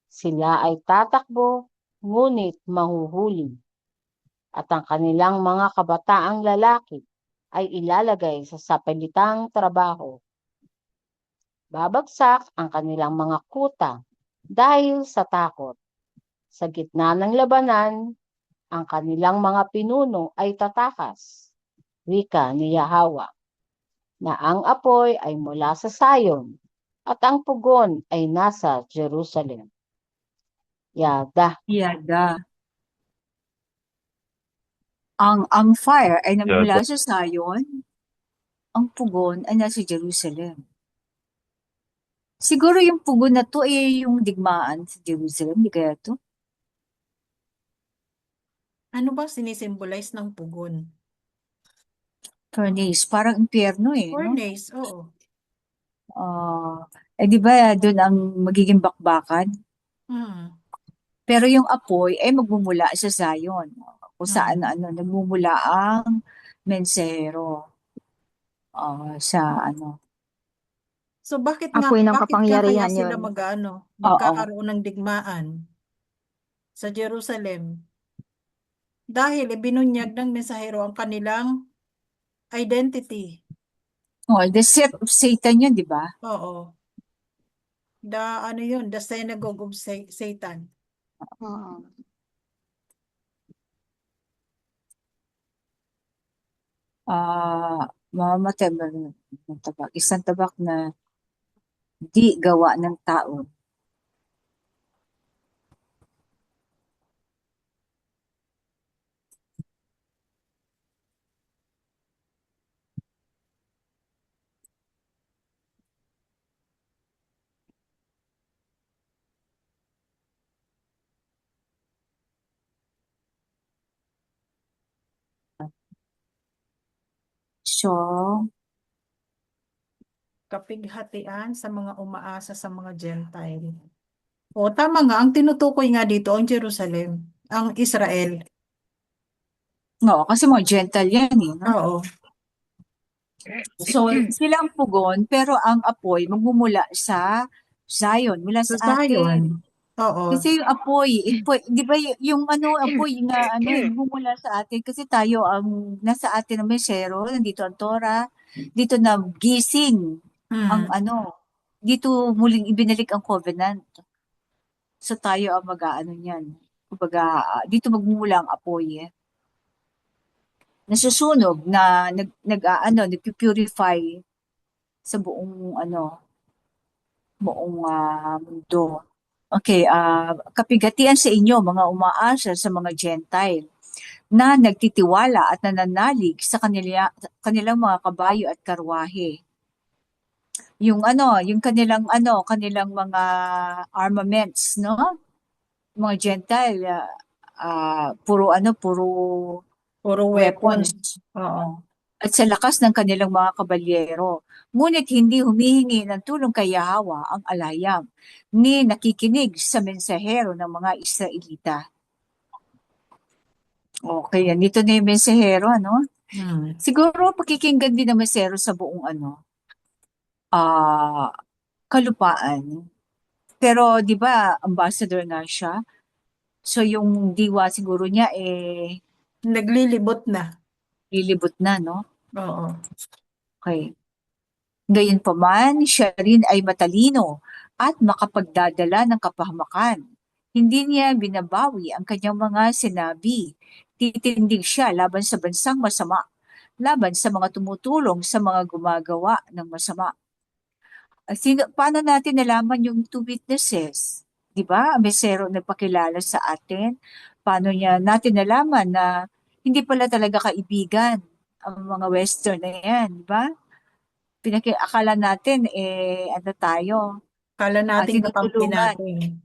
S3: Sila ay tatakbo, ngunit mahuhuli. At ang kanilang mga kabataang lalaki ay ilalagay sa sapilitang trabaho. Babagsak ang kanilang mga kuta dahil sa takot. Sa gitna ng labanan, ang kanilang mga pinuno ay tatakas. Wika ni Yahweh, na ang apoy ay mula sa Sayon at ang pugon ay nasa Jerusalem. Yada.
S4: Yada. Ang fire ay nagmula
S5: Yada.
S4: sa Zion, ang pugon ay nasa Jerusalem. Siguro yung pugon na to ay yung digmaan sa Jerusalem, di kaya to?
S2: Ano ba sinisimbolize ng pugon?
S4: Furnace, parang impyerno no?
S2: Furnace, oo.
S4: Di ba doon ang magiging bakbakan?
S2: Mm.
S4: Pero yung apoy ay magmumula sa Zion, kung saan nagmumula ang mensahero sa
S2: So bakit
S6: Apoy ng
S2: bakit ka kaya
S6: kapangyarihan
S2: sila
S6: yun.
S2: magkakaroon ng digmaan sa Jerusalem? Dahil ibinunyag ng mensahero ang kanilang identity.
S4: The set of Satan yun, di ba?
S2: Oo. The synagogue of Satan.
S4: Mamamatay ba ng tabak? Isang tabak na di gawa ng tao. So,
S2: Kapighatian sa mga umaasa sa mga Gentile. O tama nga, ang tinutukoy nga dito ang Jerusalem, ang Israel.
S4: no, kasi mga gentle yan no?
S2: Oo.
S4: So, sila ang pugon, pero ang apoy magmumula sa Zion, mula
S2: Sa
S4: sa atin.
S2: Zion. Oo.
S4: Kasi yung apoy, di ba yung apoy na nagmumula sa atin, kasi tayo ang nasa atin ang mesero, nandito ang Torah, dito na gising ang dito muling ibinalik ang covenant. So tayo ang mag-aano niyan. Kumbaga, dito magmumula ang apoy. Nasusunog na nagpupurify sa buong mundo. Okay, kapigatian sa inyo mga umaasa sa mga Gentile na nagtitiwala at nananalig sa kanilang mga kabayo at karwahe. Yung kanilang mga armaments, no? Mga Gentile, puro
S2: weapon.
S4: weapons.
S2: Oo.
S4: At sa lakas ng kanilang mga kabalyero. Ngunit hindi humihingi ng tulong kay Yahweh ang alayam, ni nakikinig sa mensahero ng mga Israelita. Okay, dito na yung mensahero, Siguro pakikinggan din ng mensahero sa buong kalupaan. Pero 'di ba, ambassador nga siya. So yung diwa siguro niya
S2: Naglilibot na.
S4: lilibot na, no?
S2: Oo.
S4: Okay. Gayunpaman, siya rin ay matalino at makapagdadala ng kapahamakan. Hindi niya binabawi ang kanyang mga sinabi. Titindig siya laban sa bansang masama, laban sa mga tumutulong sa mga gumagawa ng masama. Paano natin nalaman yung two witnesses? Di ba? Ang mesero nagpakilala sa atin. Paano natin nalaman na hindi pala talaga kaibigan ang mga Western na yan, di ba? Akala natin, tayo,
S2: Kala natin kakampi
S4: tinutulungan.
S2: natin.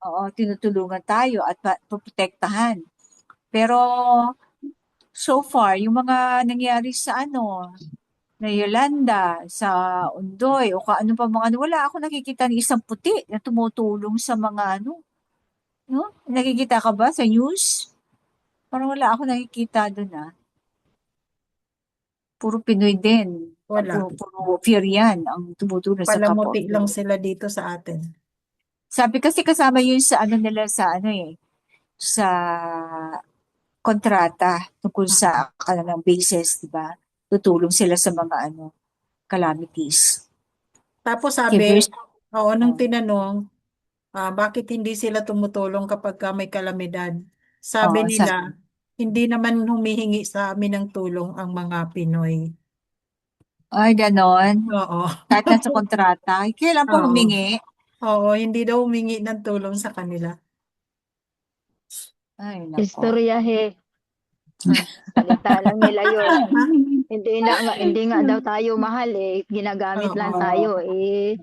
S4: Oo, tinutulungan tayo at poprotektahan. Pero, so far, yung mga nangyari sa na Yolanda, sa Undoy, o ano pa mga wala ako nakikita ng isang puti na tumutulong sa mga no? Nakikita ka ba sa news? Parang wala ako nakikita doon Puro Pinoy din.
S2: Wala.
S4: Puro fear yan ang tumutulong sa kapwa.
S2: Palamuti lang sila dito sa atin.
S4: Sabi kasi kasama yun sa nila sa sa kontrata tungkol sa kanilang bases, di ba? Tutulong sila sa mga calamities.
S2: Tapos sabi, nung tinanong, bakit hindi sila tumutulong kapag may kalamidad? Sabi nila, hindi naman humihingi sa amin ng tulong ang mga Pinoy.
S4: Ay, ganon.
S2: Oo.
S4: Kahit nasa kontrata. Kailan pa
S2: Oo.
S4: humingi?
S2: Oo, hindi daw humingi ng tulong sa kanila.
S4: Ay, nako.
S6: Istoryahe.
S2: Ah.
S6: Salita lang nila yun. Hindi nga daw tayo mahal eh. Ginagamit lang
S2: Oo.
S6: tayo eh.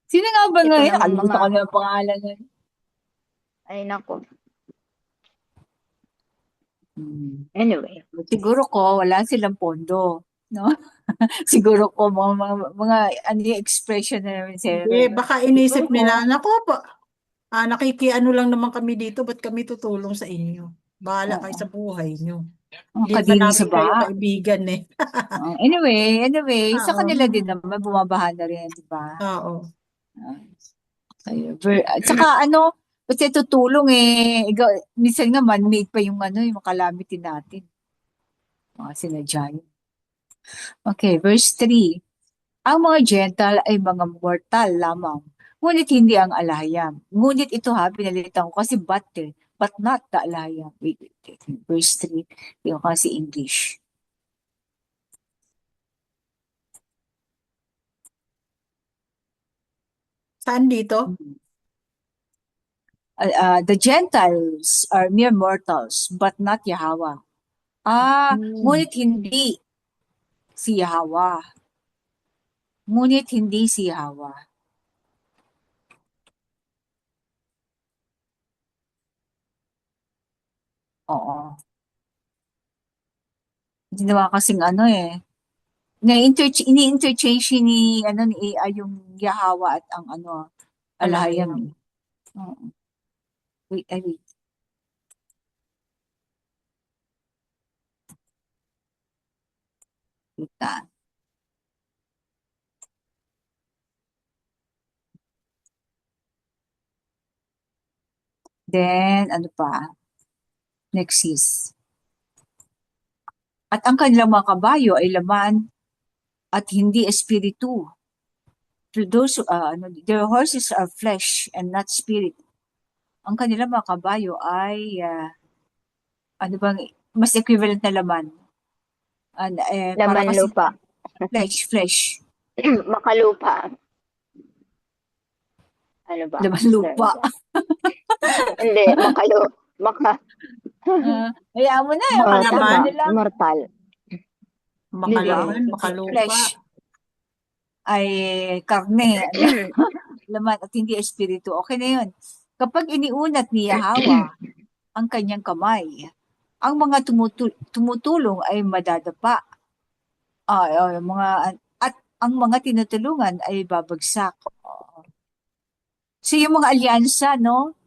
S4: Sino nga ba
S6: Ito
S4: ngayon?
S6: namang
S4: Alimutan
S6: mga,
S4: ko na yung pangalan nun.
S6: ay nako.
S4: Hmm.
S6: Anyway,
S4: Siguro ko, wala silang pondo. No? Siguro ko, mga ano yung expression na namin sir.
S2: Hindi, baka
S4: Siguro
S2: inisip
S4: ko,
S2: nila, naku po, nakikiano lang naman kami dito, ba't kami tutulong sa inyo? Bahala kayo
S4: oo,
S2: sa buhay nyo.
S4: ang
S2: Hindi naman
S4: kadiri sa
S2: namin kayo
S4: baha.
S2: kaibigan eh.
S4: Anyway, sa kanila din
S2: Oo.
S4: naman, bumabaha na rin, di ba?
S2: Oo.
S4: At saka ano, kasi tutulong minsan nga man-made pa yung ano, yung calamity natin. Mga sinadya yun. Okay, verse 3. Ang mga gentle ay mga mortal lamang, ngunit hindi ang alahayam. Ngunit ito pinalitan ko kasi but not the alahayam. Wait. Verse 3, yung kasi English.
S2: Saan dito?
S4: The Gentiles are mere mortals, but not Yahweh. Ngunit hindi si Yahweh. Ngunit hindi si Yahweh. Oo. Ginawa kasing ano ini-interchange ni AI yung Yahweh at ang Alahayam.
S2: Alahayam.
S4: Oo. Wait. Wait. Then, ano pa? Next is. At ang kanilang mga kabayo ay laman at hindi espiritu. To those, their horses are flesh and not spirit. Ang kanilang mga kabayo ay, ano bang, mas equivalent na laman. Para
S6: laman
S4: kasi
S6: lupa.
S4: flesh.
S6: Makalupa. Ano ba?
S4: Laman lupa.
S6: Hindi, maka,
S4: Hayaan mo na.
S2: Makalaman.
S6: mortal.
S2: Makalaman,
S6: Hindi.
S2: makalupa.
S4: Flesh ay karne. Laman at hindi espiritu. Okay na yun. Kapag iniunat ni Yahweh ang kanyang kamay, ang mga tumutulong ay madadapa. At ang mga tinutulungan ay babagsak. So yung mga alyansa, no?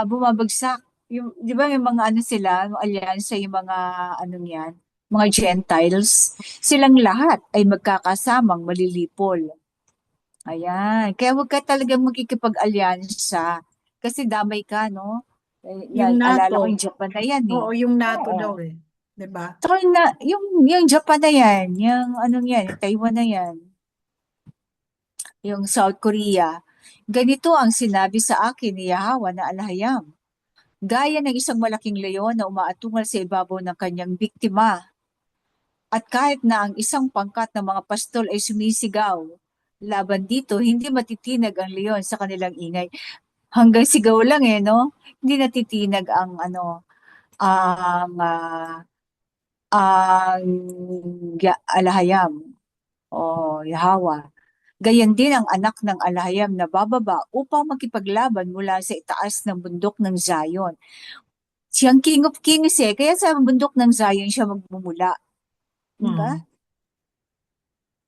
S4: Bumabagsak. Yung, di ba yung mga ano sila, yung alyansa, yung mga anong yan, mga Gentiles, silang lahat ay magkakasamang malilipol. Ayan. Kaya huwag ka talagang makikipag-alyansa kasi damay ka, no?
S2: Yung
S4: Alala ko
S2: NATO.
S4: yung Japan na yan
S2: Oo, yung NATO
S4: Oo.
S2: daw eh. Diba?
S4: Saka yung Japan na yan, yung anong yan, yung Taiwan na yan, yung South Korea. Ganito ang sinabi sa akin ni Yahweh na Alahayam. Gaya ng isang malaking leon na umaatungal sa ibabaw ng kanyang biktima. At kahit na ang isang pangkat ng mga pastol ay sumisigaw, laban dito, hindi matitinag ang leon sa kanilang ingay. Hanggang sigaw lang no? Hindi natitinag ang ang Alahayam o Yahweh. Gayon din ang anak ng Alahayam na bababa upang makipaglaban mula sa itaas ng bundok ng Zion. Siyang King of Kings kaya sa bundok ng Zion siya magmumula. Diba?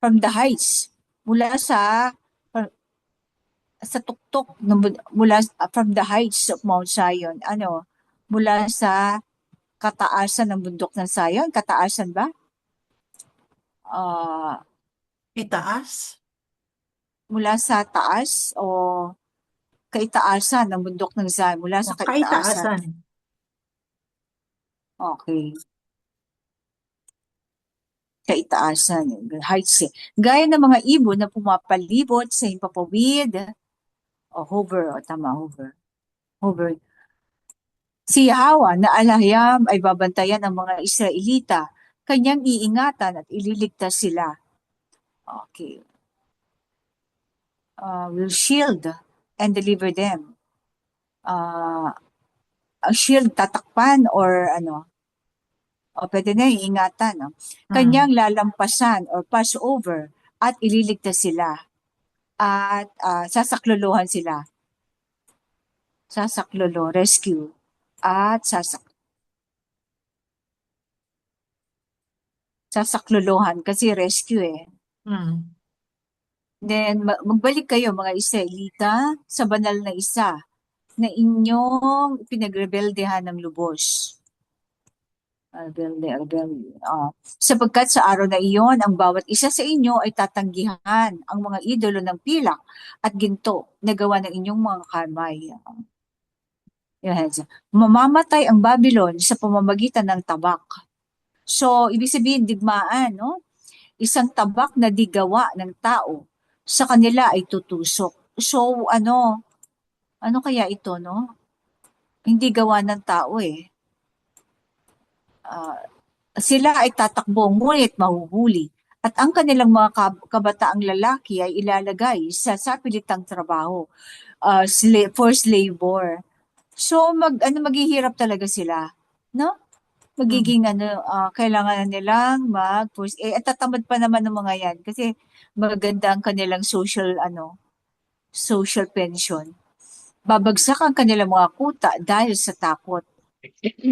S4: From the heights. Mula sa tuktok, from the heights of Mount Zion. Mula sa kataasan ng bundok ng Zion. Kataasan ba?
S2: Itaas?
S4: Mula sa taas o kaitaasan ng bundok ng Zion. Mula sa kaitaasan. Okay. Kaitaasan, heights. Gaya ng mga ibon na pumapalibot sa himpapawid. Hover. Si Yahweh na Alahayam ay babantayan ang mga Israelita. Kanyang iingatan at ililigtas sila. Okay. Will shield and deliver them. Ang shield tatakpan or ano, o pwede na ingatan, no? Kanyang lalampasan or pass over at ililigtas sila at sasaklolohan sila. Sasaklolo, rescue at sasaklolohan kasi rescue eh. Then magbalik kayo mga Israelita sa banal na isa na inyong pinagrebeldehan ng lubos. Sapagkat sa araw na iyon, ang bawat isa sa inyo ay tatanggihan ang mga idolo ng pilak at ginto na gawa ng inyong mga kamay. Mamamatay ang Babylon sa pamamagitan ng tabak. So, ibig sabihin, digmaan, no? Isang tabak na di gawa ng tao, sa kanila ay tutusok. So, ano kaya ito, no? Hindi gawa ng tao eh. Sila ay tatakbo, ngunit mahuhuli. At ang kanilang mga kabataang lalaki ay ilalagay sa sapilitang trabaho, forced labor. So, maghihirap talaga sila, no? Magiging kailangan nilang at tatamad pa naman ng mga yan kasi maganda ang kanilang social pension. Babagsak ang kanilang mga kuta dahil sa takot,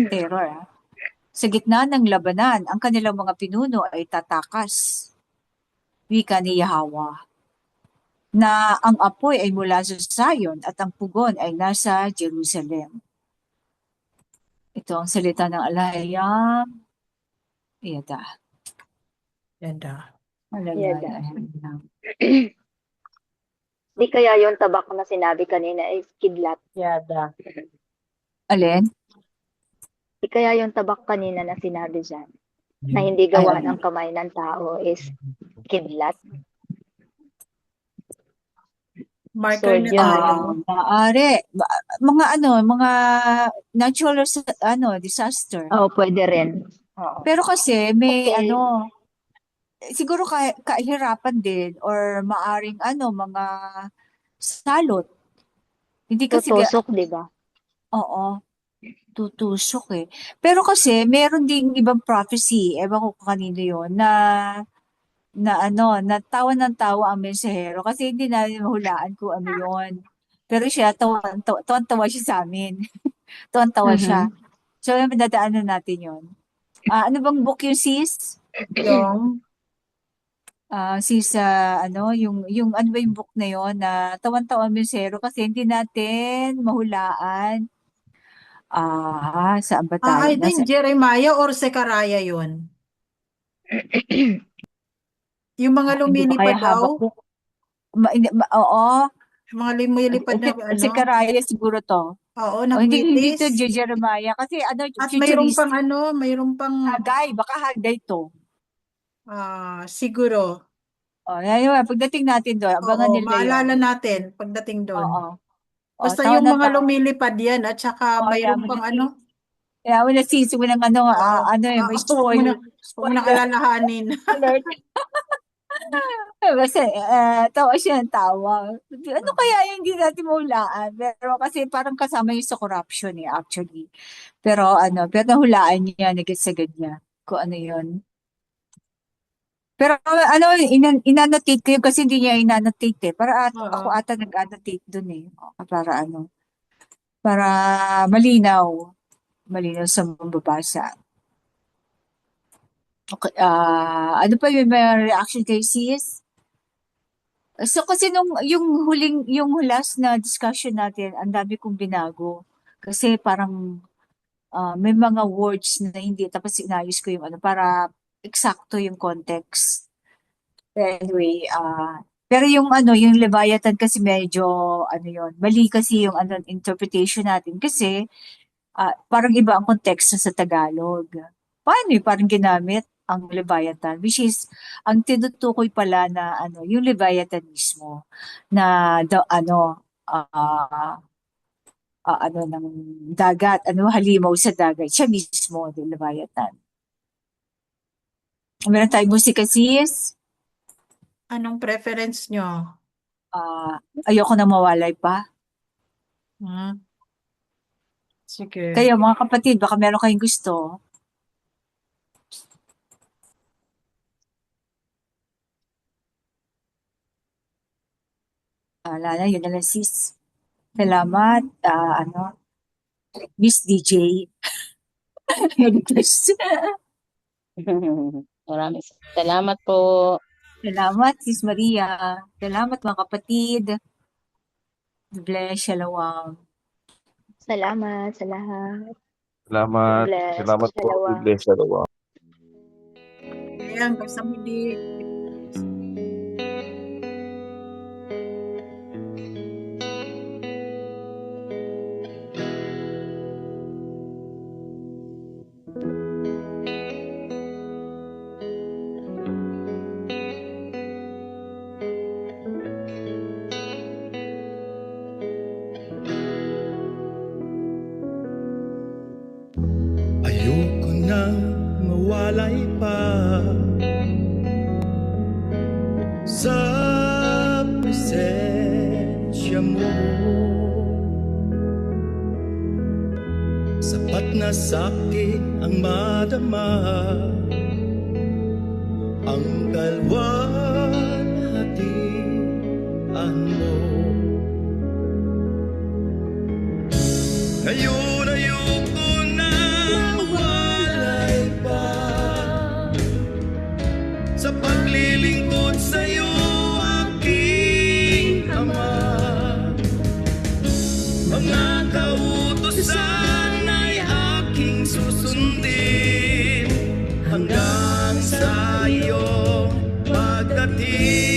S4: terror. Sa gitna ng labanan, ang kanilang mga pinuno ay tatakas. Wika ni Yahweh, na ang apoy ay mula sa Zion at ang pugon ay nasa Jerusalem. Ito ang salita ng Alaya. Yada.
S6: Di kaya yung tabak na sinabi kanina is kidlat.
S4: Alin?
S6: Di kaya yung tabak kanina na sinabi dyan, na hindi gawa ng kamay ng tao is kidlat.
S2: Marker
S6: So,
S2: na
S6: yun.
S2: tayo.
S4: Maaari. Mga natural disaster.
S6: Pwede rin. Oo.
S4: Pero kasi may
S6: Okay.
S4: siguro kahirapan din or maaring mga salot. Hindi kasi
S6: Tutusok, di ba?
S4: oo, tutusok eh. Pero kasi meron ding ibang prophecy, ewan ko kung kanino yun, na tawa ng tawa ang mensahero kasi hindi namin mahulaan kung ano yun. Pero siya, tawa siya sa amin. Tawa siya. So, nadaanan natin yun. Ano bang book yung sis?
S2: Yung
S4: Sis, yung ano ba yung book na yun na tawan-tawa ang mensahero kasi hindi natin mahulaan. Saan ba tayo?
S2: I think Jeremiah or Zechariah yun. Yung mga
S4: Hindi ba kaya
S2: lumilipad daw.
S4: Habakuk? Oo.
S2: Yung mga lumilipad na
S4: Si Karaya siguro to.
S2: Oo,
S4: Hindi to
S2: nagwitis.
S4: Jeremiah kasi
S2: At
S4: futurist.
S2: mayroong pang
S4: Hagay, baka Hagay to.
S2: siguro.
S4: Yan, pagdating natin doon, abangan
S2: Oo,
S4: nila
S2: maalala
S4: yun.
S2: natin pagdating doon.
S4: Oo.
S2: Basta
S4: tawa
S2: yung
S4: na
S2: mga
S4: tawa.
S2: lumilipad yan at saka mayroong pang
S4: Kaya wala sis, walang may
S2: huwag
S4: spoiler.
S2: mo nang alalahanin.
S4: Alert. Kasi tawa siya ng tawa. Ano kaya yung hindi natin mahulaan? Pero kasi parang kasama yung sa corruption actually. Pero nahulaan niya, nagitsagad niya kung ano yun. Pero inanotate ko yun kasi hindi niya inanotate eh. Ako ata nag-annotate dun eh. Para malinaw sa mambabasa. Okay, ano pa yung may reaction kay sis? So kasi yung last na discussion natin, ang dami kong binago. Kasi parang may mga words na hindi, tapos inayos ko yung para eksakto yung context. Anyway, pero yung Leviathan kasi medyo yun, mali kasi yung interpretation natin kasi parang iba ang konteksto sa Tagalog. Paano parang ginamit ang Leviathan, which is ang tinutukoy pala na yung Leviathan mismo na ng dagat, halimaw sa dagat, siya mismo, yung Leviathan. Meron tayong musika sis?
S2: Anong preference nyo?
S4: Ayoko na mawalay pa.
S2: Hmm. Sige.
S4: Kayo, mga kapatid, baka meron kayong gusto. Lala, yun na lang sis. Salamat. Miss DJ. Request.
S3: Maraming salamat po.
S4: Salamat, Sis Maria. Salamat, mga kapatid. Bless, shalom.
S6: Salamat sa lahat.
S5: Salamat.
S6: Bless.
S5: Salamat po.
S6: Shalom.
S5: Bless. Shalom.
S2: Ayan, basta muli.
S1: Ayoko nang mawalay pa sa presensya mo. Sapat na sa'kin ang madama ang kalwalhatian mo. Ngayon ayoko na mawalay pa sa paglilingkod sa'yo, aking Ama. Mga kautusan ay aking susundin hanggang sa iyong pagdating.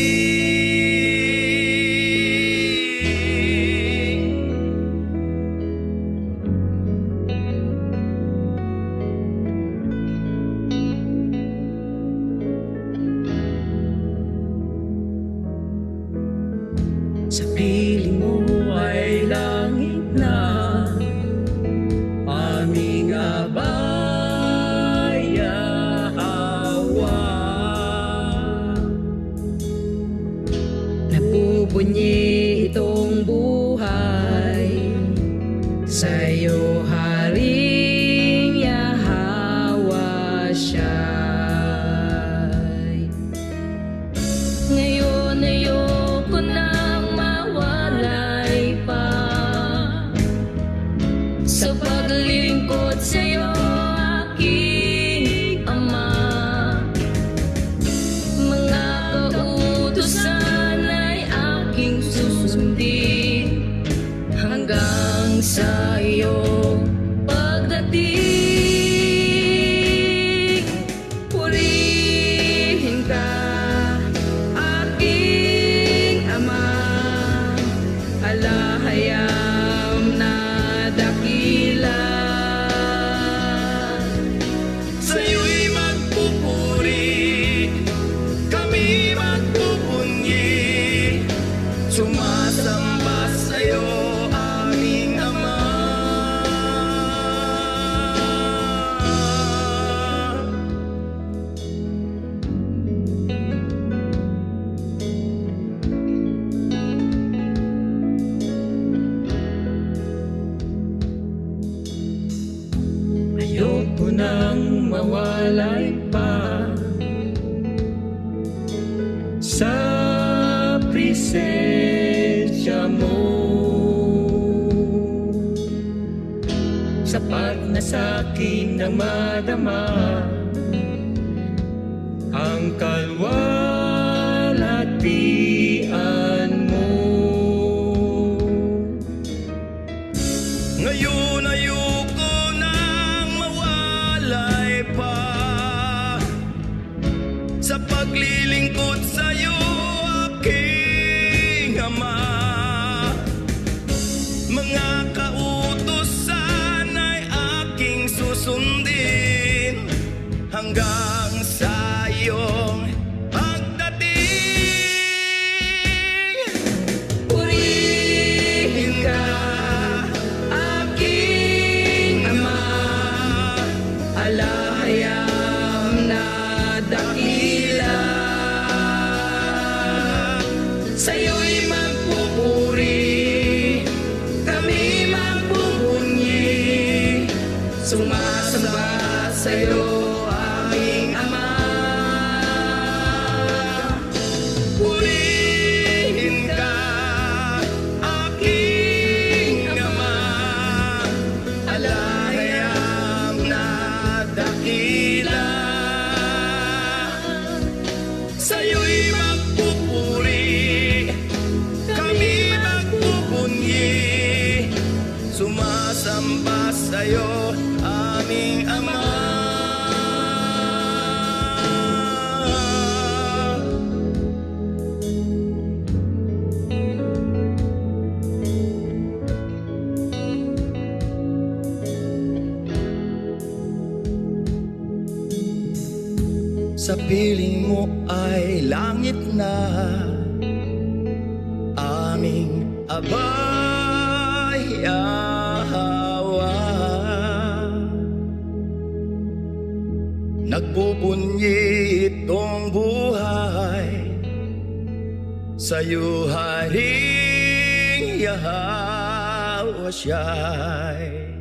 S1: Sa piling mo ay langit na aming abay, Yahwa. Nabubunyi itong buhay sa'yo, Haring Yahwa Shai. Ngayon ayoko nang mawalay pa sa paglilingkod sa'yo, aking Ama. Mga kautusan ay aking susundin hanggang sa iyong pagdating. Purihin ka, aking Ama, alahayam na dakila. Sa'yo'y magpupuri, kami magpupunyi, sumasamba sa'yo, aming Ama. Ayoko nang mawalay pa sa presensya mo. Sapat na sa'kin ang madama ang kalwalhatian mo. Ngayon ayoko nang mawalay pa sa paglilingkod sa'yo, aking Ama. Mga kautusan ay aking susundin hanggang sa iyong pagdating. Purihin ka, aking Ama, alahayam na dakila. sumasamba sa'yo, aming Ama. Purihin ka, aking Ama, alahayang na dakila. Sa'yo'y magpupuri, kami magpupunyi, sumasamba sa'yo, aming Ama. Sa piling mo ay langit na, aming abay ahawa. Nagpupunyi itong buhay, sa'yo Haring Yahweh Shai.